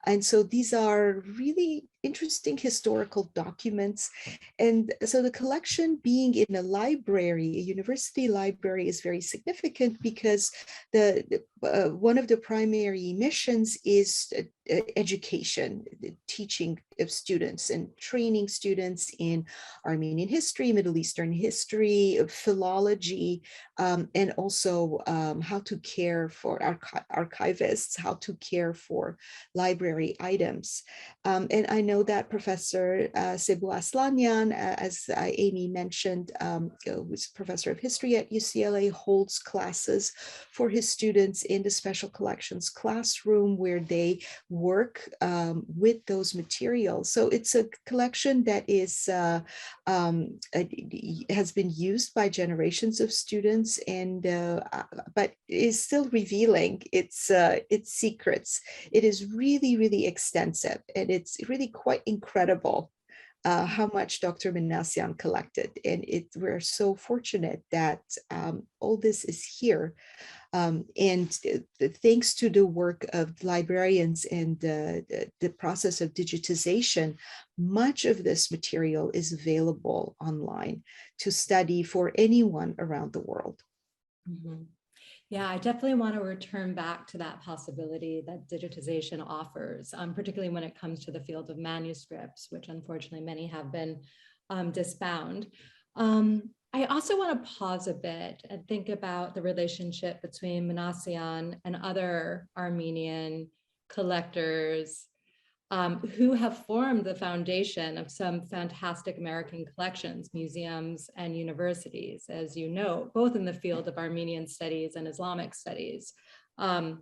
And so these are really interesting historical documents. And so the collection being in a library, a university library, is very significant because one of the primary missions is education, the teaching of students and training students in Armenian history, Middle Eastern history, philology, and also how to care for archivists, how to care for library items. And I know that Professor Sebu Aslanyan, as Amy mentioned, who's professor of history at UCLA, holds classes for his students in the special collections classroom where they work with those materials. So it's a collection that is has been used by generations of students, and but is still revealing its secrets. It is really, really extensive, and it's really quite incredible how much Dr. Mangassarian collected. And we're so fortunate that all this is here. And thanks to the work of librarians and the process of digitization, much of this material is available online to study for anyone around the world. Mm-hmm. Yeah, I definitely want to return back to that possibility that digitization offers, particularly when it comes to the field of manuscripts, which unfortunately many have been disbound. I also want to pause a bit and think about the relationship between Mangassarian and other Armenian collectors who have formed the foundation of some fantastic American collections, museums, and universities, as you know, both in the field of Armenian studies and Islamic studies,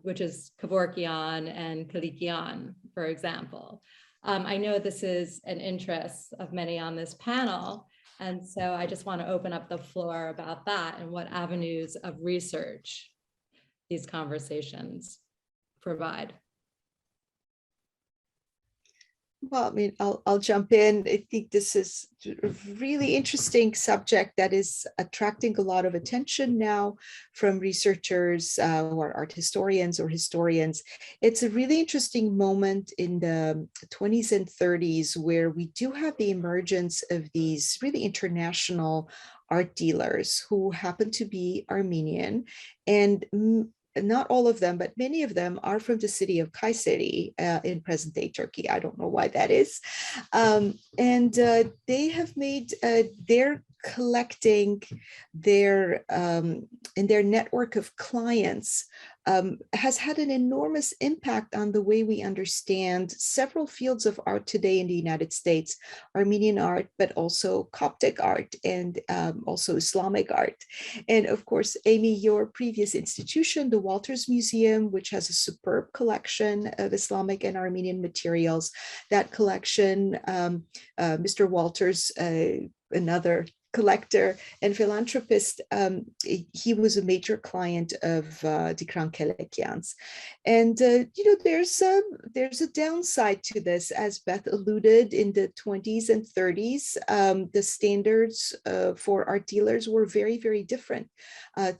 which is Kevorkian and Kalikian, for example. I know this is an interest of many on this panel, and so I just want to open up the floor about that and what avenues of research these conversations provide. Well, I mean, I'll jump in. I think this is a really interesting subject that is attracting a lot of attention now from researchers or art historians or historians. It's a really interesting moment in the 20s and 30s where we do have the emergence of these really international art dealers who happen to be Armenian, and not all of them, but many of them are from the city of Kayseri in present-day Turkey. I don't know why that is. And they have made their collecting, their and their network of clients has had an enormous impact on the way we understand several fields of art today in the United States, Armenian art, but also Coptic art and also Islamic art. And of course, Amy, your previous institution, the Walters Museum, which has a superb collection of Islamic and Armenian materials. That collection, Mr. Walters, another collector and philanthropist, he was a major client of Dikran Kelekian's. And there's a downside to this, as Beth alluded. In the 20s and 30s, the standards for art dealers were very, very different.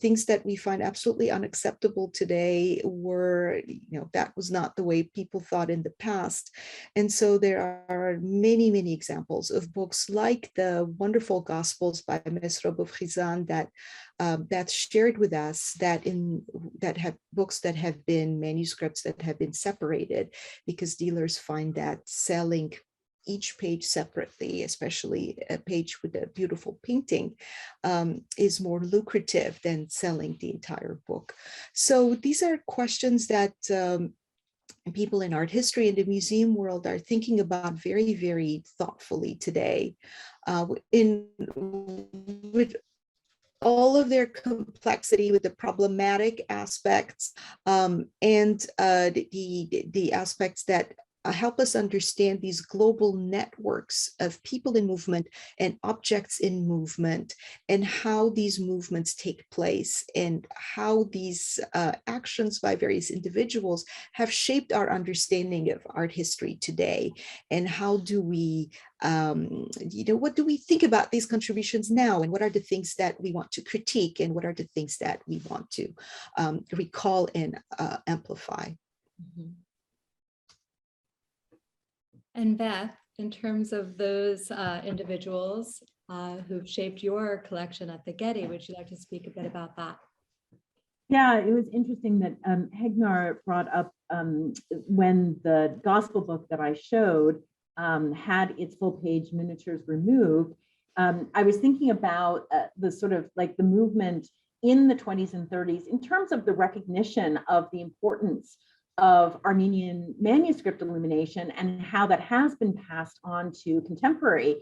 Things that we find absolutely unacceptable today were, that was not the way people thought in the past. And so there are many, many examples of books like the wonderful Gospels by Mesro Bufkhizan that's shared with us, that have books that have been manuscripts that have been separated, because dealers find that selling each page separately, especially a page with a beautiful painting, is more lucrative than selling the entire book. So these are questions that people in art history and the museum world are thinking about very, very thoughtfully today. With all of their complexity, with the problematic aspects and the aspects that help us understand these global networks of people in movement and objects in movement, and how these movements take place, and how these actions by various individuals have shaped our understanding of art history today. And how do we, what do we think about these contributions now? And what are the things that we want to critique? And what are the things that we want to recall and amplify? Mm-hmm. And Beth, in terms of those individuals who've shaped your collection at the Getty, would you like to speak a bit about that? Yeah, it was interesting that Hegnar brought up when the gospel book that I showed had its full page miniatures removed. I was thinking about the sort of like the movement in the 20s and 30s in terms of the recognition of the importance of Armenian manuscript illumination and how that has been passed on to contemporary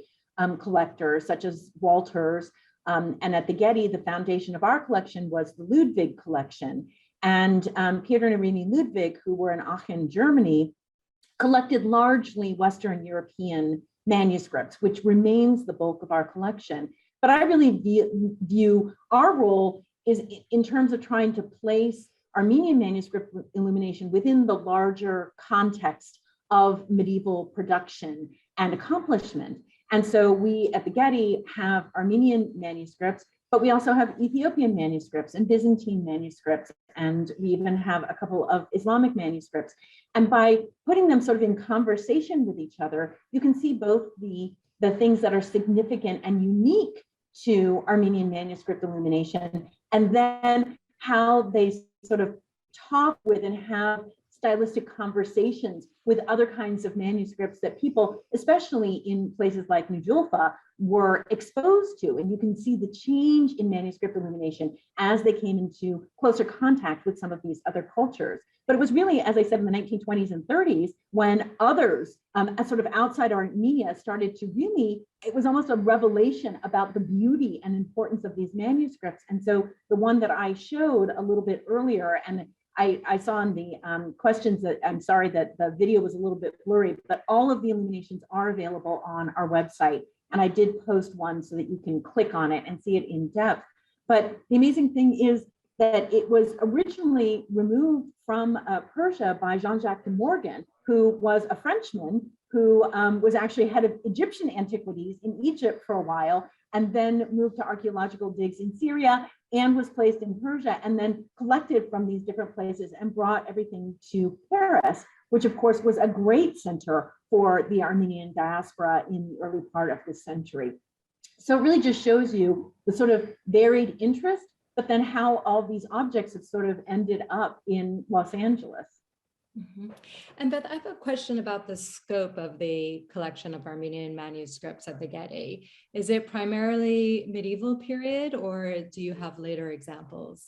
collectors such as Walters. And at the Getty, the foundation of our collection was the Ludwig collection. And Peter and Irene Ludwig, who were in Aachen, Germany, collected largely Western European manuscripts, which remains the bulk of our collection. But I really view our role is in terms of trying to place Armenian manuscript illumination within the larger context of medieval production and accomplishment. And so we at the Getty have Armenian manuscripts, but we also have Ethiopian manuscripts and Byzantine manuscripts, and we even have a couple of Islamic manuscripts. And by putting them sort of in conversation with each other, you can see both the things that are significant and unique to Armenian manuscript illumination, and then how they sort of talk with and have stylistic conversations with other kinds of manuscripts that people, especially in places like New Julfa, were exposed to. And you can see the change in manuscript illumination as they came into closer contact with some of these other cultures. But it was really, as I said, in the 1920s and 30s, when others, sort of outside Armenia, started to really, it was almost a revelation about the beauty and importance of these manuscripts. And so the one that I showed a little bit earlier, and I saw in the questions that, I'm sorry that the video was a little bit blurry, but all of the illuminations are available on our website. And I did post one so that you can click on it and see it in depth. But the amazing thing is that it was originally removed from Persia by Jean-Jacques de Morgan, who was a Frenchman who was actually head of Egyptian antiquities in Egypt for a while, and then moved to archaeological digs in Syria and was placed in Persia, and then collected from these different places and brought everything to Paris, which of course was a great center for the Armenian diaspora in the early part of this century. So it really just shows you the sort of varied interest, but then how all these objects have sort of ended up in Los Angeles. Mm-hmm. And Beth, I have a question about the scope of the collection of Armenian manuscripts at the Getty. Is it primarily medieval period, or do you have later examples?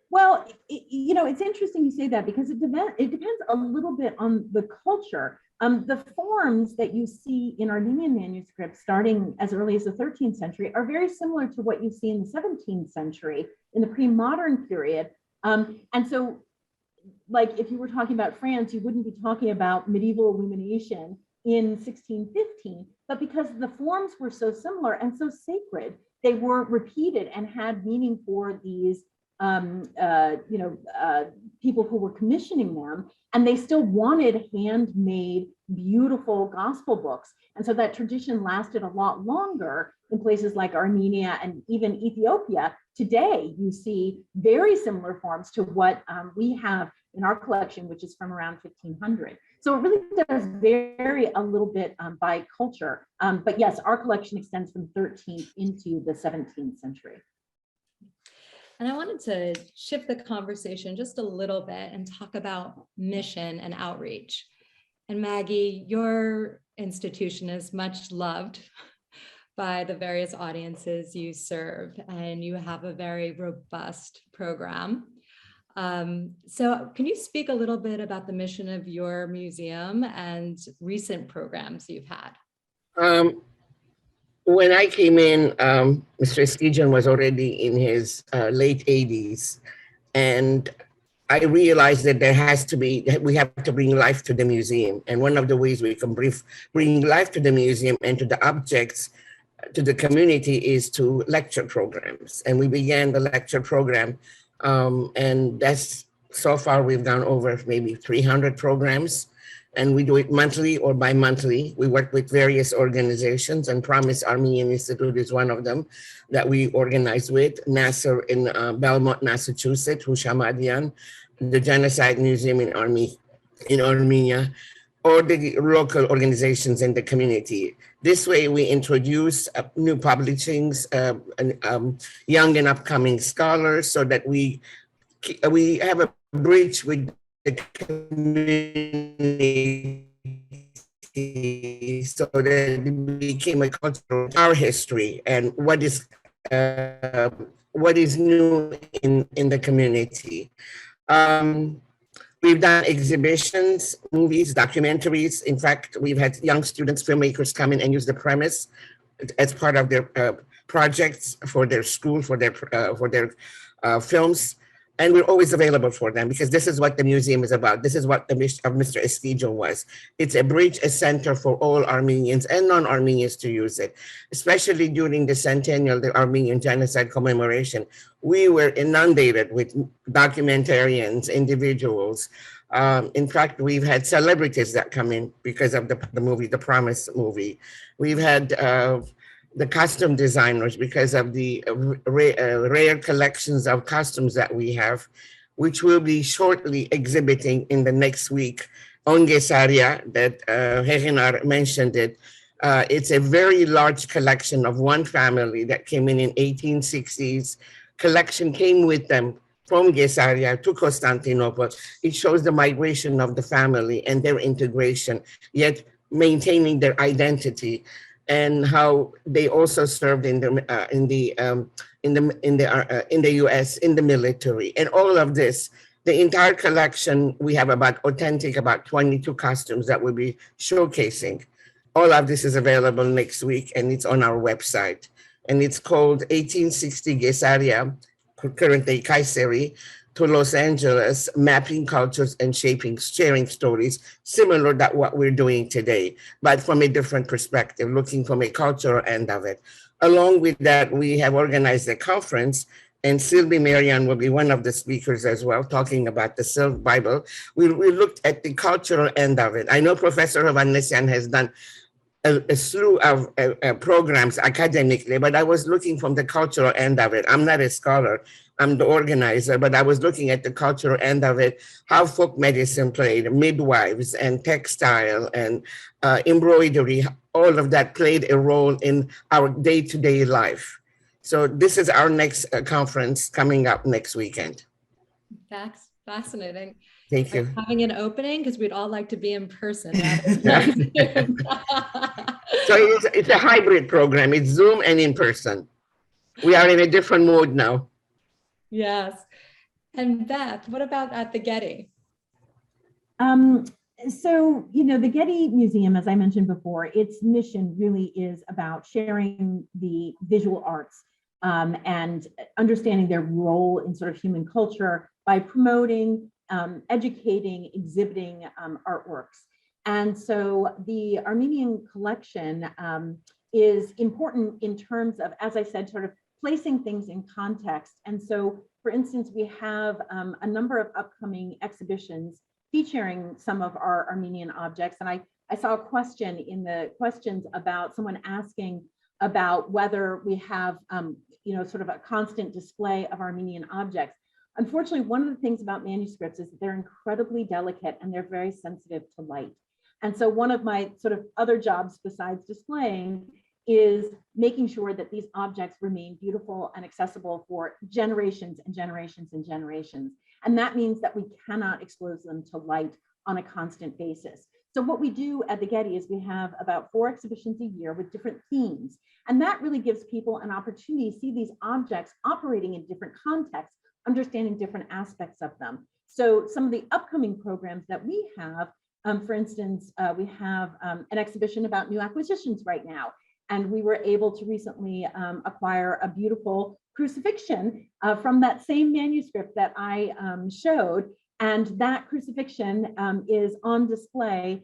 Well, it's interesting you say that, because it depends a little bit on the culture. The forms that you see in Armenian manuscripts starting as early as the 13th century are very similar to what you see in the 17th century in the pre-modern period. And so, like if you were talking about France, you wouldn't be talking about medieval illumination in 1615, but because the forms were so similar and so sacred, they were repeated and had meaning for these people who were commissioning them, and they still wanted handmade, beautiful gospel books. And so that tradition lasted a lot longer in places like Armenia and even Ethiopia. Today, you see very similar forms to what we have in our collection, which is from around 1500. So it really does vary a little bit by culture. But yes, our collection extends from 13th into the 17th century. And I wanted to shift the conversation just a little bit and talk about mission and outreach. And Maggie, your institution is much loved by the various audiences you serve, and you have a very robust program. So can you speak a little bit about the mission of your museum and recent programs you've had? When I came in, Mr. Eskijian was already in his late 80s, and I realized that we have to bring life to the museum. And one of the ways we can bring life to the museum and to the objects, to the community, is to lecture programs. And we began the lecture program. And that's, so far we've done over maybe 300 programs. And we do it monthly or bi-monthly. We work with various organizations, and Promise Armenian Institute is one of them that we organize with. Nasser in Belmont, Massachusetts, Hushamadian, the Genocide Museum in Armenia, or the local organizations in the community. This way we introduce new publishings, young and upcoming scholars, so that we have a bridge with the community, so that it became a culture of our history and what is new in the community. We've done exhibitions, movies, documentaries. In fact, we've had young students, filmmakers come in and use the premise as part of their projects for their school, for their films. And we're always available for them, because this is what the museum is about. This is what the mission of Mr. Eskijian was. It's a bridge, a center for all Armenians and non-Armenians to use it, especially during the centennial, the Armenian genocide commemoration. We were inundated with documentarians, individuals. In fact, we've had celebrities that come in because of the movie, the Promise movie. We've had the costume designers because of the rare collections of costumes that we have, which will be shortly exhibiting in the next week on Gesaria, that Hegenar mentioned it. It's a very large collection of one family that came in 1860s. Collection came with them from Gesaria to Constantinople. It shows the migration of the family and their integration, yet maintaining their identity, and how they also served in the U.S. in the military. And all of this, the entire collection, we have about 22 costumes that we'll be showcasing. All of this is available next week, and it's on our website. And it's called 1860 Gesaria, currently Kayseri, to Los Angeles, Mapping Cultures and Sharing Stories, similar to what we're doing today, but from a different perspective, looking from a cultural end of it. Along with that, we have organized a conference, and Sylvie Marian will be one of the speakers as well, talking about the Silk Bible. We looked at the cultural end of it. I know Professor Hovannessian has done a slew of programs academically, but I was looking from the cultural end of it. I'm not a scholar, I'm the organizer, but I was looking at the cultural end of it, how folk medicine played, midwives and textile and embroidery, all of that played a role in our day-to-day life. So this is our next conference coming up next weekend. That's fascinating. Thank you. Having an opening, because we'd all like to be in person. So it's a hybrid program. It's Zoom and in person. We are in a different mode now. Yes. And Beth, what about at the Getty? So, the Getty Museum, as I mentioned before, its mission really is about sharing the visual arts and understanding their role in sort of human culture by promoting, educating, exhibiting artworks. And so the Armenian collection is important in terms of, as I said, sort of placing things in context. And so, for instance, we have a number of upcoming exhibitions featuring some of our Armenian objects. And I saw a question in the questions about someone asking about whether we have, sort of a constant display of Armenian objects. Unfortunately, one of the things about manuscripts is that they're incredibly delicate and they're very sensitive to light. And so one of my sort of other jobs besides displaying is making sure that these objects remain beautiful and accessible for generations and generations and generations. And that means that we cannot expose them to light on a constant basis. So what we do at the Getty is we have about 4 exhibitions a year with different themes. And that really gives people an opportunity to see these objects operating in different contexts, understanding different aspects of them. So some of the upcoming programs that we have, for instance, we have an exhibition about new acquisitions right now. And we were able to recently acquire a beautiful crucifixion from that same manuscript that I showed. And that crucifixion is on display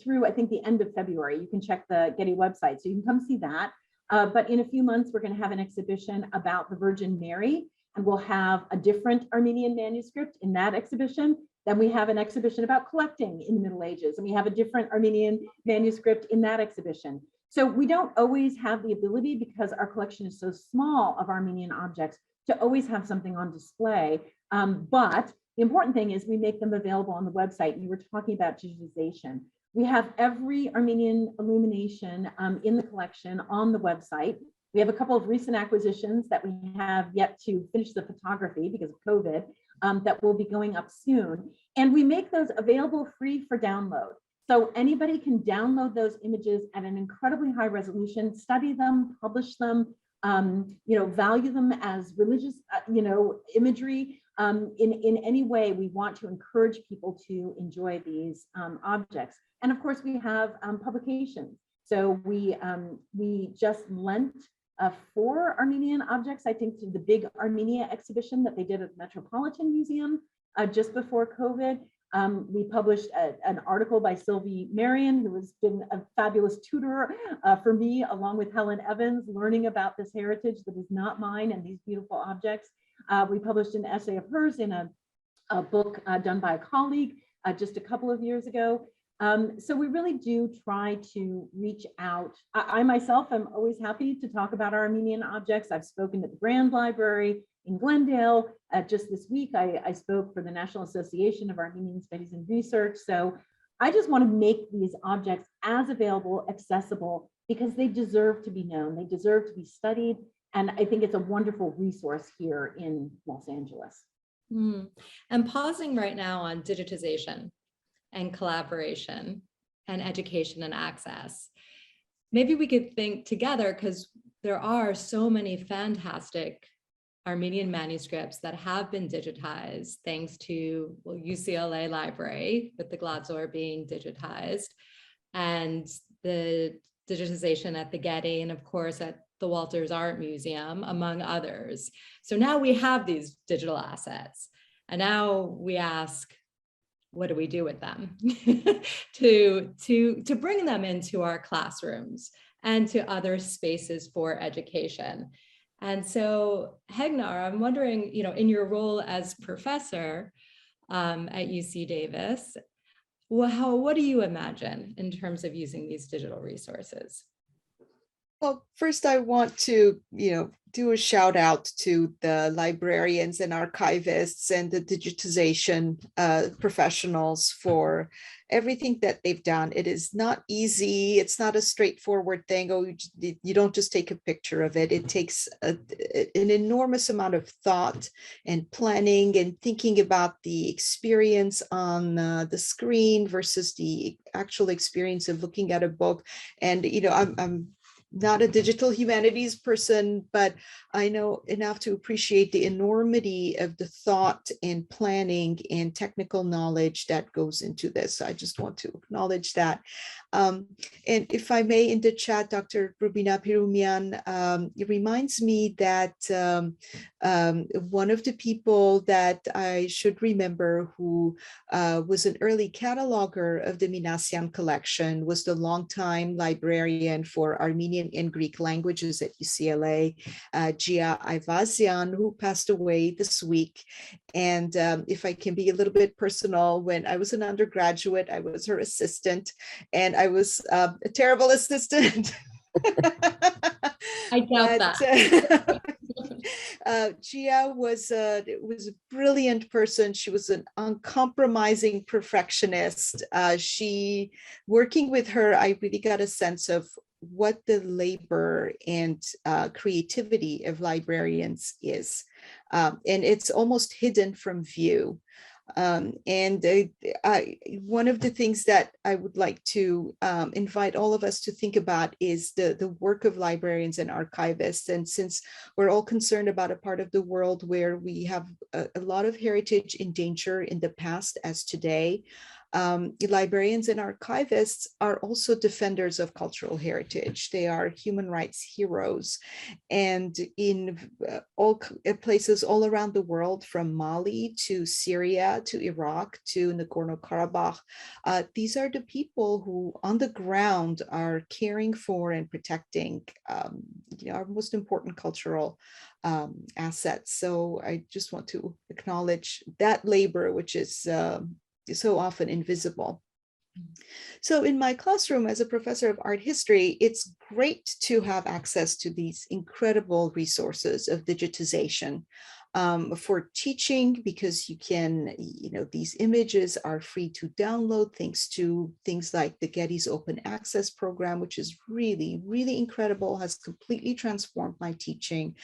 through, I think, the end of February. You can check the Getty website, so you can come see that. But in a few months, we're going to have an exhibition about the Virgin Mary, and we'll have a different Armenian manuscript in that exhibition. Then we have an exhibition about collecting in the Middle Ages, and we have a different Armenian manuscript in that exhibition. So we don't always have the ability, because our collection is so small of Armenian objects, to always have something on display. But the important thing is we make them available on the website. You were talking about digitization. We have every Armenian illumination in the collection on the website. We have a couple of recent acquisitions that we have yet to finish the photography because of COVID that will be going up soon. And we make those available free for download. So anybody can download those images at an incredibly high resolution, study them, publish them, value them as religious, imagery. In any way, we want to encourage people to enjoy these objects. And of course, we have publications. So we just lent 4 Armenian objects, I think, to the big Armenia exhibition that they did at the Metropolitan Museum just before COVID. We published an article by Sylvie Marion, who has been a fabulous tutor for me, along with Helen Evans, learning about this heritage that is not mine and these beautiful objects. We published an essay of hers in a book done by a colleague just a couple of years ago. So we really do try to reach out. I myself am always happy to talk about Armenian objects. I've spoken at the Grand Library in Glendale. Just this week, I spoke for the National Association of Armenian Studies and Research. So I just want to make these objects as available, accessible, because they deserve to be known. They deserve to be studied. And I think it's a wonderful resource here in Los Angeles. And pausing right now on digitization and collaboration and education and access, maybe we could think together, because there are so many fantastic Armenian manuscripts that have been digitized thanks to UCLA Library, with the Gladzor being digitized, and the digitization at the Getty, and of course at the Walters Art Museum, among others. So now we have these digital assets, and now we ask, what do we do with them to bring them into our classrooms and to other spaces for education? And so, Hegnar, I'm wondering, in your role as professor at UC Davis, what do you imagine in terms of using these digital resources? Well, first I want to, do a shout out to the librarians and archivists and the digitization professionals for everything that they've done. It is not easy. It's not a straightforward thing. Oh, you don't just take a picture of it. It takes an enormous amount of thought and planning and thinking about the experience on the screen versus the actual experience of looking at a book. And, I'm not a digital humanities person, but I know enough to appreciate the enormity of the thought and planning and technical knowledge that goes into this. I just want to acknowledge that. And if I may, in the chat, Dr. Rubina Pirumian, it reminds me that one of the people that I should remember who was an early cataloger of the Mangassarian collection was the longtime librarian for Armenian and Greek languages at UCLA, Gia Ayvazian, who passed away this week. And if I can be a little bit personal, when I was an undergraduate, I was her assistant, and I was a terrible assistant. I doubt that. Gia was a brilliant person. She was an uncompromising perfectionist. Working with her, I really got a sense of what the labor and creativity of librarians is. And it's almost hidden from view. One of the things that I would like to invite all of us to think about is the work of librarians and archivists. And since we're all concerned about a part of the world where we have a lot of heritage in danger in the past as today, Librarians and archivists are also defenders of cultural heritage. They are human rights heroes. And in all places all around the world, from Mali to Syria to Iraq to Nagorno-Karabakh, these are the people who on the ground are caring for and protecting our most important cultural assets. So I just want to acknowledge that labor, which is so often invisible. So in my classroom as a professor of art history, it's great to have access to these incredible resources of digitization for teaching, because you can, these images are free to download thanks to things like the Getty's Open Access program, which is really, really incredible, has completely transformed my teaching.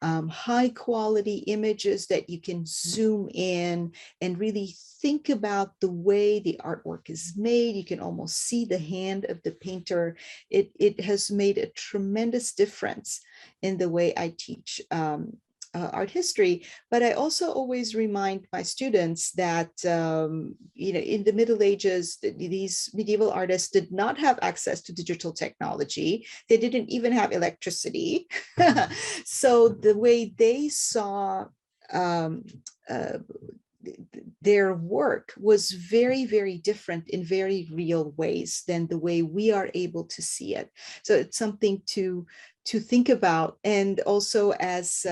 High quality images that you can zoom in and really think about the way the artwork is made. You can almost see the hand of the painter. It has made a tremendous difference in the way I teach art history. But I also always remind my students that, in the Middle Ages, these medieval artists did not have access to digital technology. They didn't even have electricity. So the way they saw their work was very, very different in very real ways than the way we are able to see it. So it's something to think about. And also, as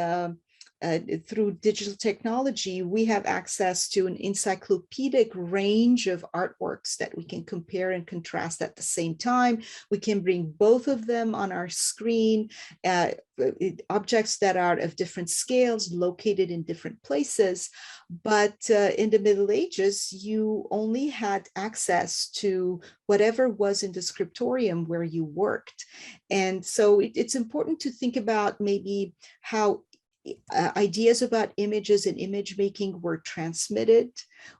through digital technology, we have access to an encyclopedic range of artworks that we can compare and contrast at the same time. We can bring both of them on our screen, objects that are of different scales, located in different places. But in the Middle Ages, you only had access to whatever was in the scriptorium where you worked. And so it's important to think about maybe how ideas about images and image making were transmitted.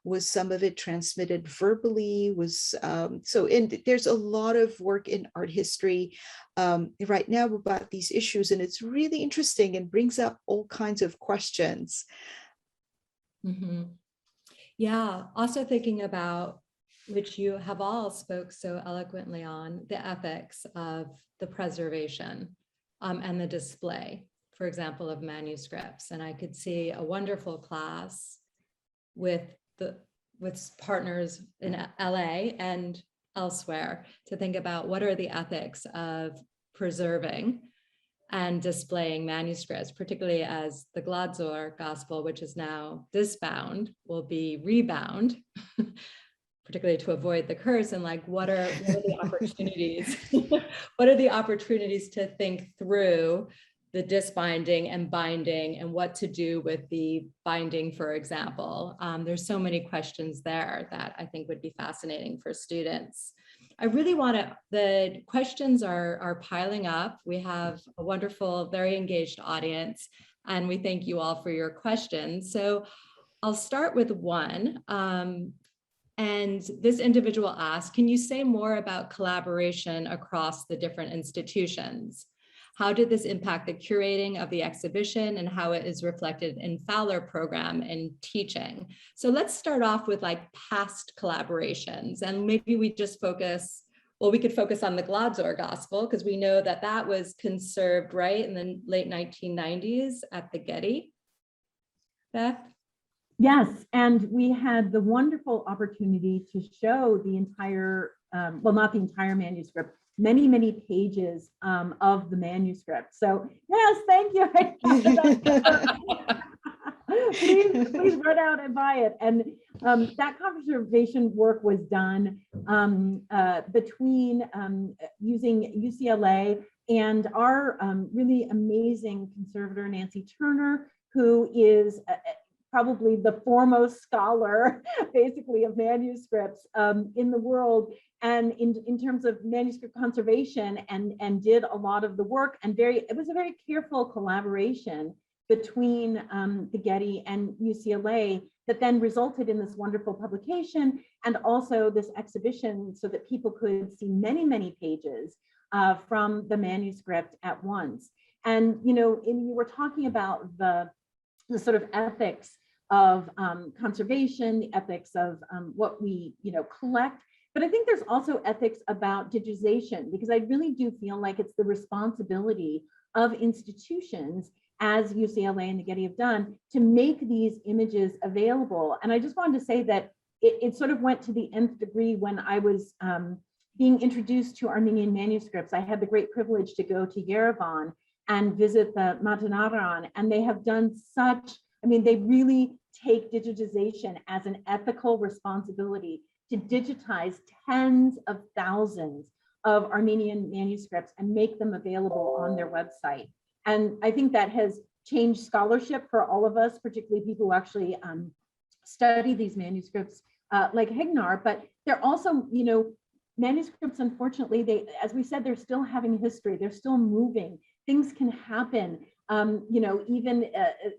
Was some of it transmitted verbally? There's a lot of work in art history right now about these issues, and it's really interesting and brings up all kinds of questions. Mm-hmm. Yeah, also thinking about, which you have all spoke so eloquently on, the ethics of the preservation and the display, for example, of manuscripts. And I could see a wonderful class with partners in LA and elsewhere to think about what are the ethics of preserving and displaying manuscripts, particularly as the Gladzor Gospel, which is now disbound, will be rebound, particularly to avoid the curse. And what are the opportunities? What are the opportunities to think through the disbinding and binding, and what to do with the binding, for example? There's so many questions there that I think would be fascinating for students. I really the questions are piling up. We have a wonderful, very engaged audience, and we thank you all for your questions. So I'll start with one. And this individual asked, can you say more about collaboration across the different institutions? How did this impact the curating of the exhibition and how it is reflected in Fowler Program and Teaching? So let's start off with past collaborations, and maybe we just focus, we could focus on the Gladzor Gospel, because we know that was conserved right in the late 1990s at the Getty. Beth? Yes, and we had the wonderful opportunity to show the entire, well, not the entire manuscript, many, many pages of the manuscript. So yes, thank you. please run out and buy it. And that conservation work was done between using UCLA and our really amazing conservator, Nancy Turner, who is probably the foremost scholar, basically, of manuscripts in the world, and in terms of manuscript conservation, and did a lot of the work. And it was a very careful collaboration between the Getty and UCLA that then resulted in this wonderful publication and also this exhibition, so that people could see many, many pages from the manuscript at once. And you were talking about the sort of ethics of conservation, the ethics of what we collect. But I think there's also ethics about digitization, because I really do feel like it's the responsibility of institutions, as UCLA and the Getty have done, to make these images available. And I just wanted to say that it sort of went to the nth degree when I was being introduced to Armenian manuscripts. I had the great privilege to go to Yerevan and visit the Matanaran, and they have done such, they really take digitization as an ethical responsibility to digitize tens of thousands of Armenian manuscripts and make them available on their website. And I think that has changed scholarship for all of us, particularly people who actually study these manuscripts like Hegnar, but they're also, manuscripts, unfortunately, as we said, they're still having history, they're still moving, things can happen, even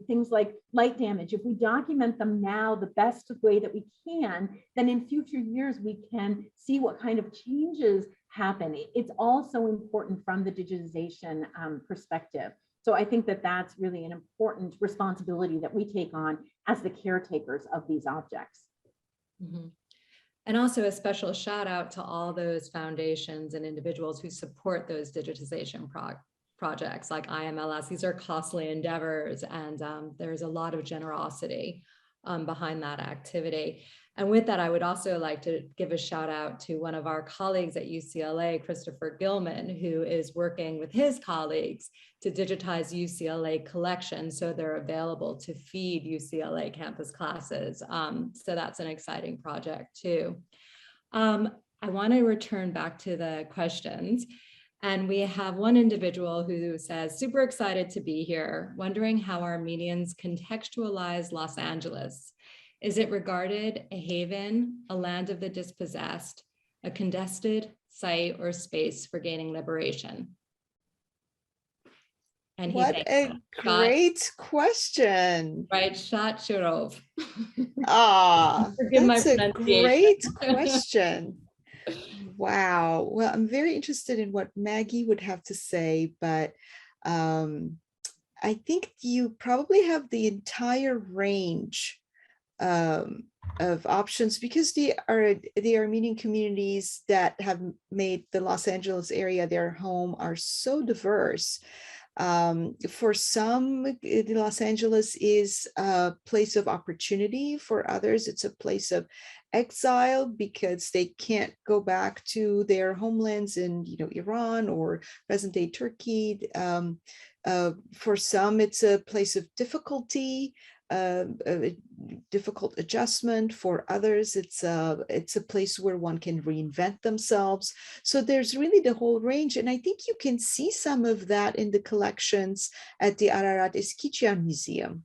things like light damage. If we document them now the best way that we can, then in future years, we can see what kind of changes happen. It's all so important from the digitization perspective. So I think that that's really an important responsibility that we take on as the caretakers of these objects. Mm-hmm. And also a special shout out to all those foundations and individuals who support those digitization projects like IMLS. These are costly endeavors, and there's a lot of generosity behind that activity. And with that, I would also like to give a shout out to one of our colleagues at UCLA, Christopher Gilman, who is working with his colleagues to digitize UCLA collections so they're available to feed UCLA campus classes. So that's an exciting project too. I want to return back to the questions. And we have one individual who says, super excited to be here, wondering how Armenians contextualize Los Angeles. Is it regarded a haven, a land of the dispossessed, a contested site or space for gaining liberation? And what a great question. Right, Shat Shurov. That's a great question. Wow. Well, I'm very interested in what Maggie would have to say, but I think you probably have the entire range of options, because the Armenian communities that have made the Los Angeles area their home are so diverse. For some, Los Angeles is a place of opportunity. For others, it's a place of exile because they can't go back to their homelands in Iran or present-day Turkey. For some, it's a place of difficulty, a difficult adjustment. For others, it's a place where one can reinvent themselves. So there's really the whole range, and I think you can see some of that in the collections at the Ararat-Eskijian Museum.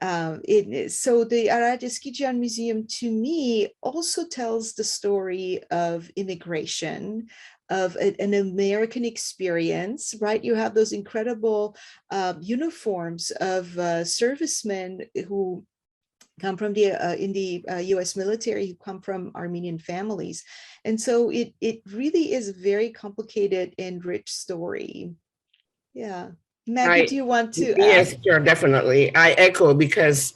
So the Ararat-Eskijian Museum, to me, also tells the story of immigration, of an American experience, right? You have those incredible uniforms of servicemen who come from in the U.S. military, who come from Armenian families. And so it really is a very complicated and rich story. Yeah. Maggie, do you want to Yes, sure, definitely. I echo, because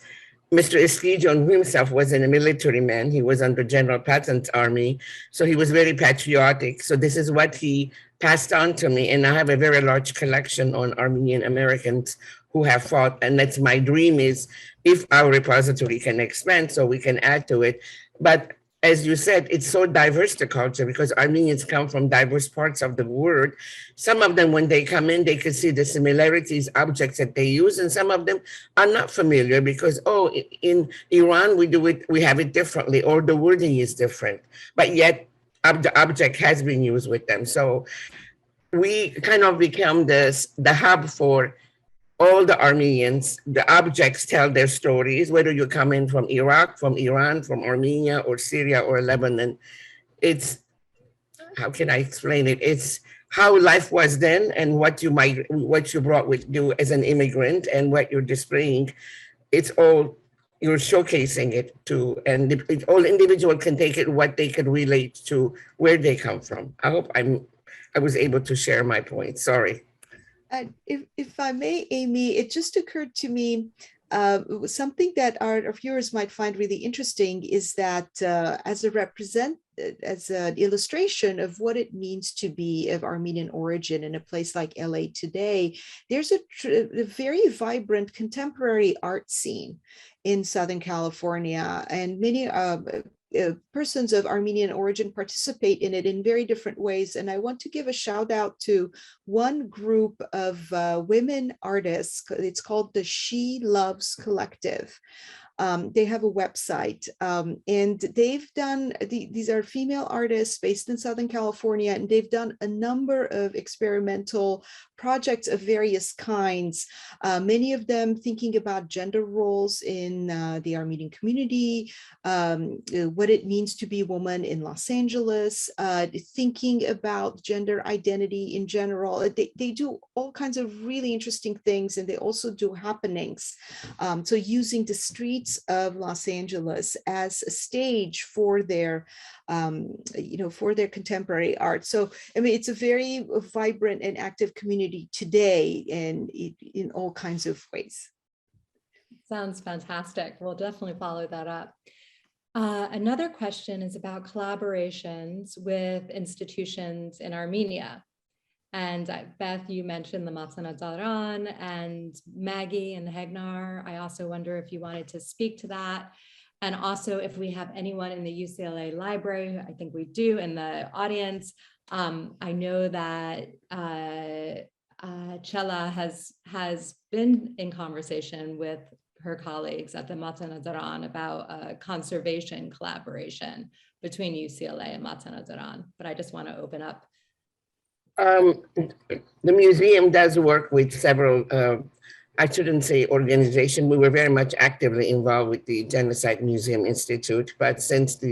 Mr. Eskijian himself was a military man. He was under General Patton's army, so he was very patriotic. So this is what he passed on to me, and I have a very large collection on Armenian Americans who have fought, and that's my dream, is if our repository can expand so we can add to it. But as you said, it's so diverse, the culture, because Armenians come from diverse parts of the world. Some of them, when they come in, they can see the similarities, objects that they use, and some of them are not familiar because, oh, in Iran, we have it differently, or the wording is different, but yet the object has been used with them. So we kind of become the hub for all the Armenians. The objects tell their stories, whether you come in from Iraq, from Iran, from Armenia, or Syria, or Lebanon. It's, how can I explain it? It's how life was then, and what you brought with you as an immigrant, and what you're displaying. It's all, you're showcasing it to, and all individual can take it, what they can relate to, where they come from. I hope I was able to share my point. Sorry. If I may, Amy, it just occurred to me, Something that our viewers might find really interesting is that as an illustration of what it means to be of Armenian origin in a place like LA today, there's a very vibrant contemporary art scene in Southern California, and many persons of Armenian origin participate in it in very different ways. And I want to give a shout out to one group of women artists. It's called the She Loves Collective. They have a website, and they've done, these are female artists based in Southern California, and they've done a number of experimental projects of various kinds, many of them thinking about gender roles in the Armenian community, what it means to be a woman in Los Angeles, thinking about gender identity in general. They do all kinds of really interesting things, and they also do happenings. So using the streets of Los Angeles as a stage for their, for their contemporary art. So, I mean, it's a very vibrant and active community today, and in all kinds of ways. Sounds fantastic. We'll definitely follow that up. Another question is about collaborations with institutions in Armenia. And Beth, you mentioned the Matzana Daran and Maggie and Hegnar. I also wonder if you wanted to speak to that. And also if we have anyone in the UCLA library, I think we do, in the audience. I know that Chela has been in conversation with her colleagues at the Matzana Daran about a conservation collaboration between UCLA and Matzana Daran. But I just want to open up. The museum does work with several, I shouldn't say organization. We were very much actively involved with the Genocide Museum Institute, but since the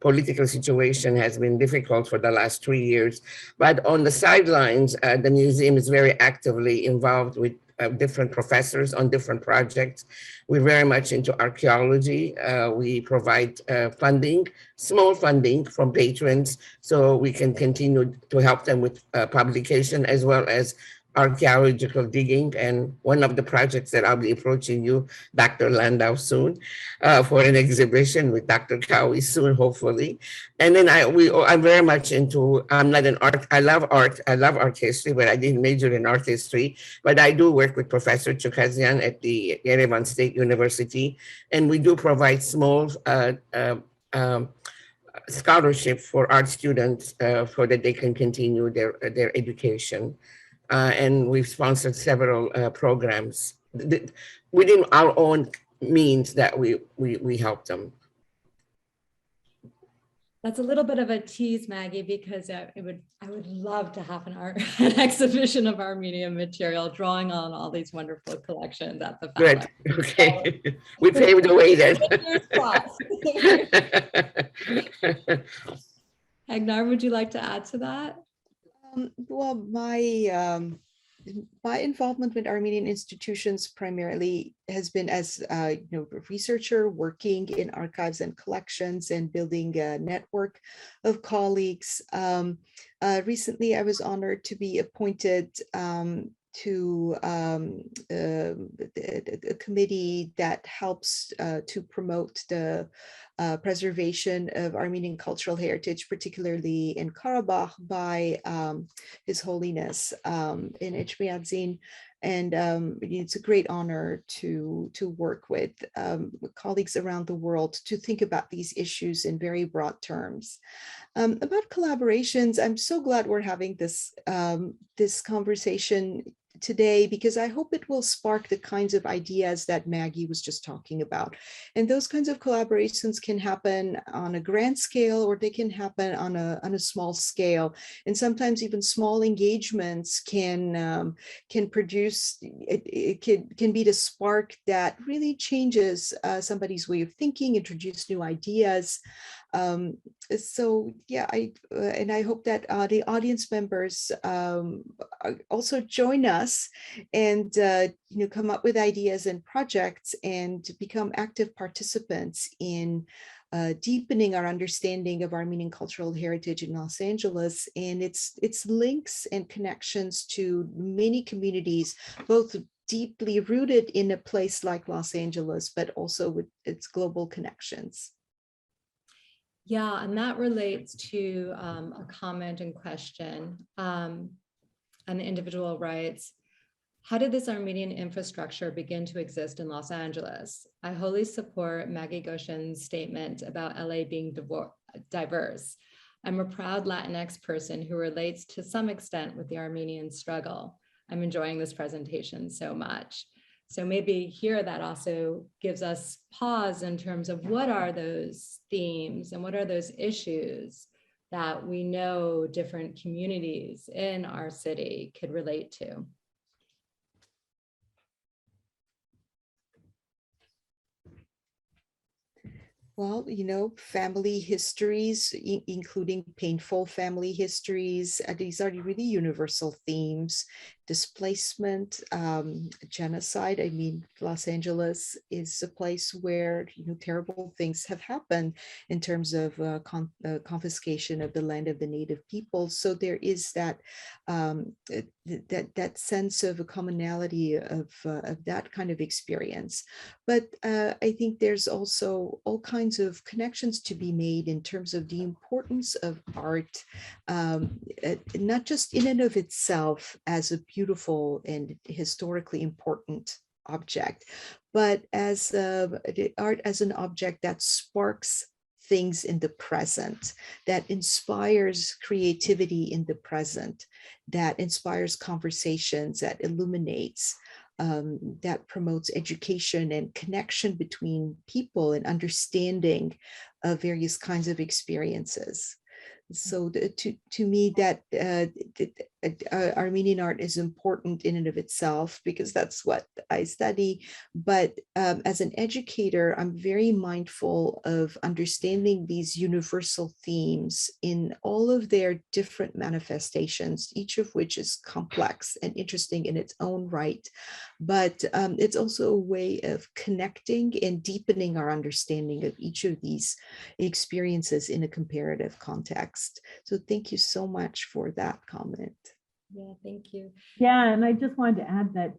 political situation has been difficult for the last 3 years, but on the sidelines, the museum is very actively involved with different professors on different projects. We're very much into archaeology. We provide funding, small funding from patrons, so we can continue to help them with publication as well as archaeological digging. And one of the projects that I'll be approaching you, Dr. Landau, soon for an exhibition with Dr. Cowie soon, hopefully. And then I'm very much into, I'm not an art, I love art history, but I didn't major in art history, but I do work with Professor Chukazian at the Yerevan State University. And we do provide small scholarship for art students so that they can continue their education. And we've sponsored several programs within our own means that we help them. That's a little bit of a tease, Maggie, because I would love to have an exhibition of Armenian material drawing on all these wonderful collections at the Fowler. Good. Okay. We paved the way then. Hegnar, would you like to add to that? Well, my involvement with Armenian institutions primarily has been as a researcher working in archives and collections and building a network of colleagues. Recently, I was honored to be appointed to a committee that helps to promote the preservation of Armenian cultural heritage, particularly in Karabakh, by His Holiness in Echmiadzin. And it's a great honor to work with colleagues around the world to think about these issues in very broad terms. About collaborations, I'm so glad we're having this conversation today, because I hope it will spark the kinds of ideas that Maggie was just talking about. And those kinds of collaborations can happen on a grand scale, or they can happen on a small scale. And sometimes even small engagements can produce, it can be the spark that really changes somebody's way of thinking, introduce new ideas. So yeah, I hope that the audience members also join us and come up with ideas and projects and become active participants in deepening our understanding of Armenian cultural heritage in Los Angeles and its links and connections to many communities, both deeply rooted in a place like Los Angeles, but also with its global connections. Yeah, and that relates to a comment and question. And the individual writes, how did this Armenian infrastructure begin to exist in Los Angeles? I wholly support Maggie Goschin's statement about LA being diverse. I'm a proud Latinx person who relates to some extent with the Armenian struggle. I'm enjoying this presentation so much. So maybe here that also gives us pause in terms of what are those themes and what are those issues that we know different communities in our city could relate to. Well, family histories, including painful family histories, these are really universal themes. Displacement, genocide. I mean, Los Angeles is a place where terrible things have happened in terms of confiscation of the land of the native people. So there is that that sense of a commonality of that kind of experience. But I think there's also all kinds of connections to be made in terms of the importance of art, not just in and of itself as a beautiful and historically important object, but as art as an object that sparks things in the present, that inspires creativity in the present, that inspires conversations, that illuminates, that promotes education and connection between people and understanding of various kinds of experiences. So to me, that Armenian art is important in and of itself because that's what I study. But as an educator, I'm very mindful of understanding these universal themes in all of their different manifestations, each of which is complex and interesting in its own right. But it's also a way of connecting and deepening our understanding of each of these experiences in a comparative context. So thank you so much for that comment. Yeah, thank you. Yeah, and I just wanted to add that,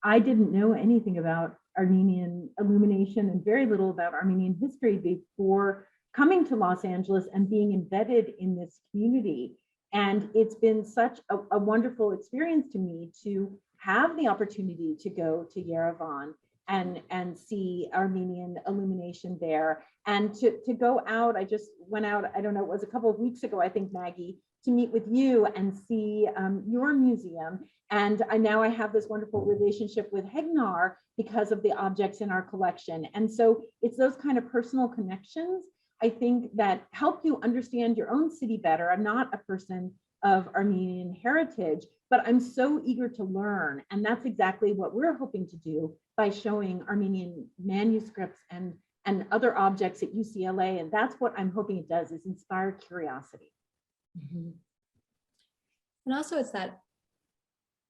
I didn't know anything about Armenian illumination and very little about Armenian history before coming to Los Angeles and being embedded in this community. And it's been such a wonderful experience to me to have the opportunity to go to Yerevan and see Armenian illumination there, and to go out. I just went out, I don't know, it was a couple of weeks ago, I think, Maggie, to meet with you and see your museum. And now I have this wonderful relationship with Hegnar because of the objects in our collection. And so it's those kind of personal connections, I think, that help you understand your own city better. I'm not a person of Armenian heritage, but I'm so eager to learn. And that's exactly what we're hoping to do by showing Armenian manuscripts and other objects at UCLA. And that's what I'm hoping it does, is inspire curiosity. Mm-hmm. And also it's that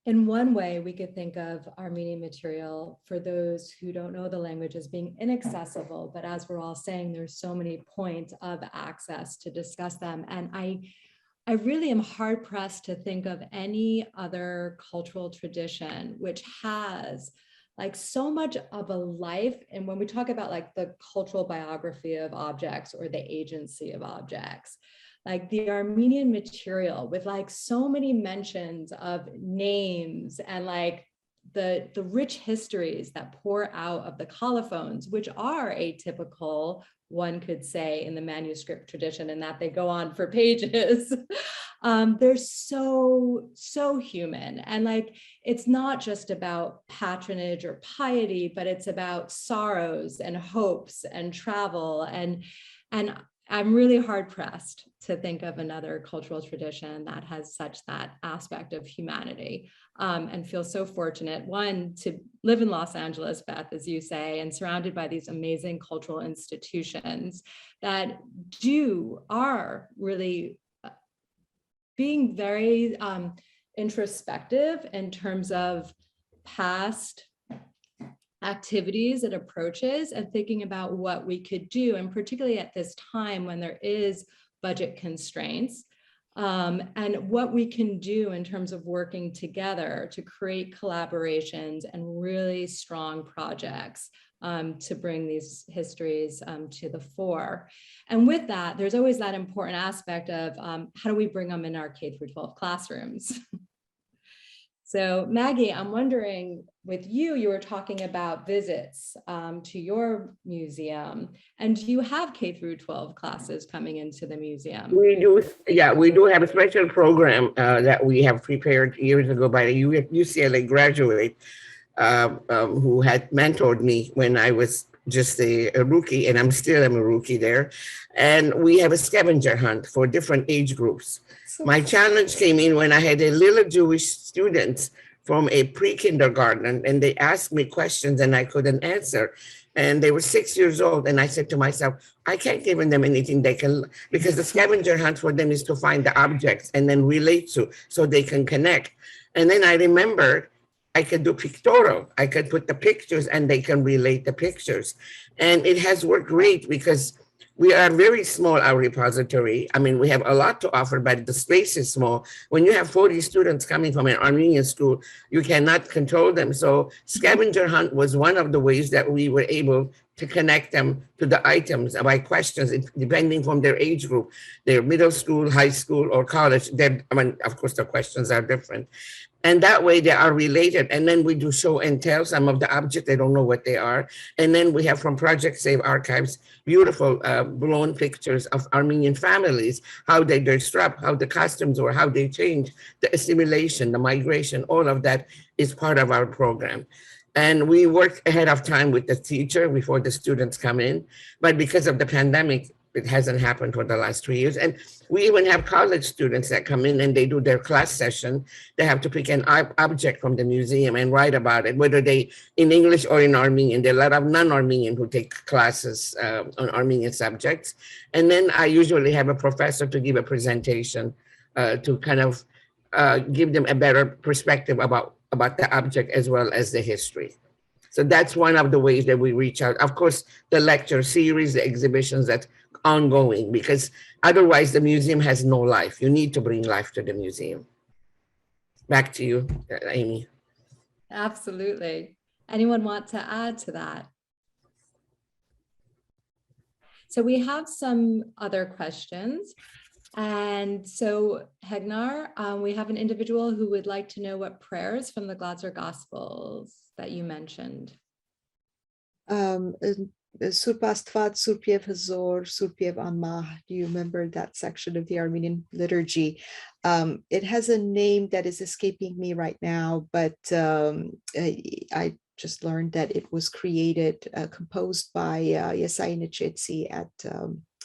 in one way we could think of Armenian material for those who don't know the language as being inaccessible, but as we're all saying, there's so many points of access to discuss them. And I really am hard pressed to think of any other cultural tradition which has like so much of a life. And when we talk about like the cultural biography of objects or the agency of objects, like the Armenian material with like so many mentions of names and like the rich histories that pour out of the colophons, which are atypical, one could say, in the manuscript tradition, and that they go on for pages. They're so human. And like, it's not just about patronage or piety, but it's about sorrows and hopes and travel. And I'm really hard pressed to think of another cultural tradition that has such that aspect of humanity, and feel so fortunate, one, to live in Los Angeles, Beth, as you say, and surrounded by these amazing cultural institutions that are really being very introspective in terms of past activities and approaches, and thinking about what we could do, and particularly at this time when there is budget constraints, and what we can do in terms of working together to create collaborations and really strong projects to bring these histories to the fore. And with that, there's always that important aspect of how do we bring them in our K-12 classrooms? So Maggie, I'm wondering, with you were talking about visits to your museum, and do you have K-12 classes coming into the museum? We do, yeah, we do have a special program that we have prepared years ago by a UCLA graduate who had mentored me when I was just a rookie, and I'm still a rookie there. And we have a scavenger hunt for different age groups. My challenge came in when I had a little Jewish student from a pre-kindergarten, and they asked me questions and I couldn't answer. And they were 6 years old. And I said to myself, I can't give them anything they can, because the scavenger hunt for them is to find the objects and then relate to, so they can connect. And then I remembered I could do pictorial. I could put the pictures and they can relate the pictures. And it has worked great because we are very small, our repository. I mean, we have a lot to offer, but the space is small. When you have 40 students coming from an Armenian school, you cannot control them. So scavenger hunt was one of the ways that we were able to connect them to the items by questions, depending from their age group, their middle school, high school, or college. I mean, of course, the questions are different. And that way they are related. And then we do show and tell some of the objects. They don't know what they are. And then we have from Project Save Archives, beautiful blown pictures of Armenian families, how they dressed up, how the costumes were, how they changed, the assimilation, the migration, all of that is part of our program. And we work ahead of time with the teacher before the students come in. But because of the pandemic, it hasn't happened for the last 3 years. And we even have college students that come in and they do their class session. They have to pick an object from the museum and write about it, whether they in English or in Armenian. There are a lot of non-Armenian who take classes on Armenian subjects. And then I usually have a professor to give a presentation to kind of give them a better perspective about the object as well as the history. So that's one of the ways that we reach out. Of course, the lecture series, the exhibitions, that's ongoing, because otherwise the museum has no life. You need to bring life to the museum. Back to you, Amy. Absolutely. Anyone want to add to that? So we have some other questions. And so Hegnar, we have an individual who would like to know what prayers from the Gladzor Gospels that you mentioned. Surpastvat, Surpiev Hazor, Surpiev Anmah. Do you remember that section of the Armenian liturgy? It has a name that is escaping me right now, but I just learned that it was created, composed by Yesai Nechetsi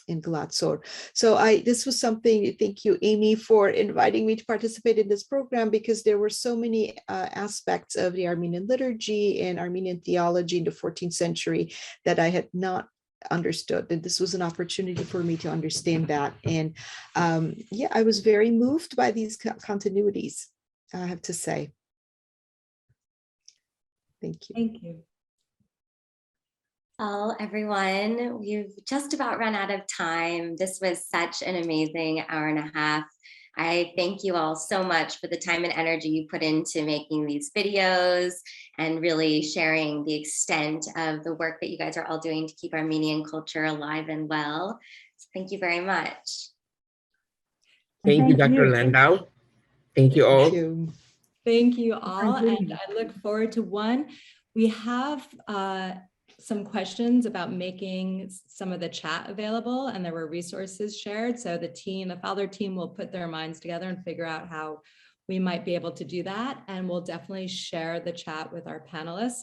in Galatzor. So this was something, thank you, Amy, for inviting me to participate in this program, because there were so many aspects of the Armenian liturgy and Armenian theology in the 14th century that I had not understood. And this was an opportunity for me to understand that. And yeah, I was very moved by these continuities, I have to say. Thank you. Thank you. Well, everyone, we've just about run out of time. This was such an amazing hour and a half. I thank you all so much for the time and energy you put into making these videos and really sharing the extent of the work that you guys are all doing to keep Armenian culture alive and well. So thank you very much. Thank you, Dr. Landau. Thank you all. Thank you. Thank you all. And I look forward to one. We have some questions about making some of the chat available, and there were resources shared. So the Fowler team will put their minds together and figure out how we might be able to do that. And we'll definitely share the chat with our panelists.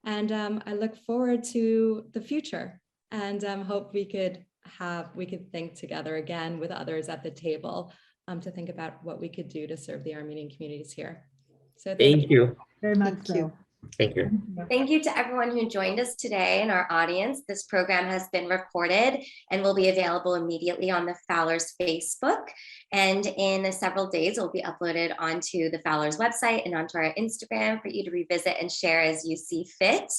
And I look forward to the future, and hope we could think together again with others at the table to think about what we could do to serve the Armenian communities here. So Thank you. Very much Thank you. Thank you. Thank you to everyone who joined us today in our audience. This program has been recorded and will be available immediately on the Fowler's Facebook. And in several days, it will be uploaded onto the Fowler's website and onto our Instagram for you to revisit and share as you see fit.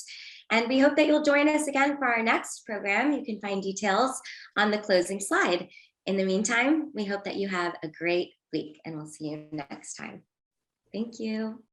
And we hope that you'll join us again for our next program. You can find details on the closing slide. In the meantime, we hope that you have a great week, and we'll see you next time. Thank you.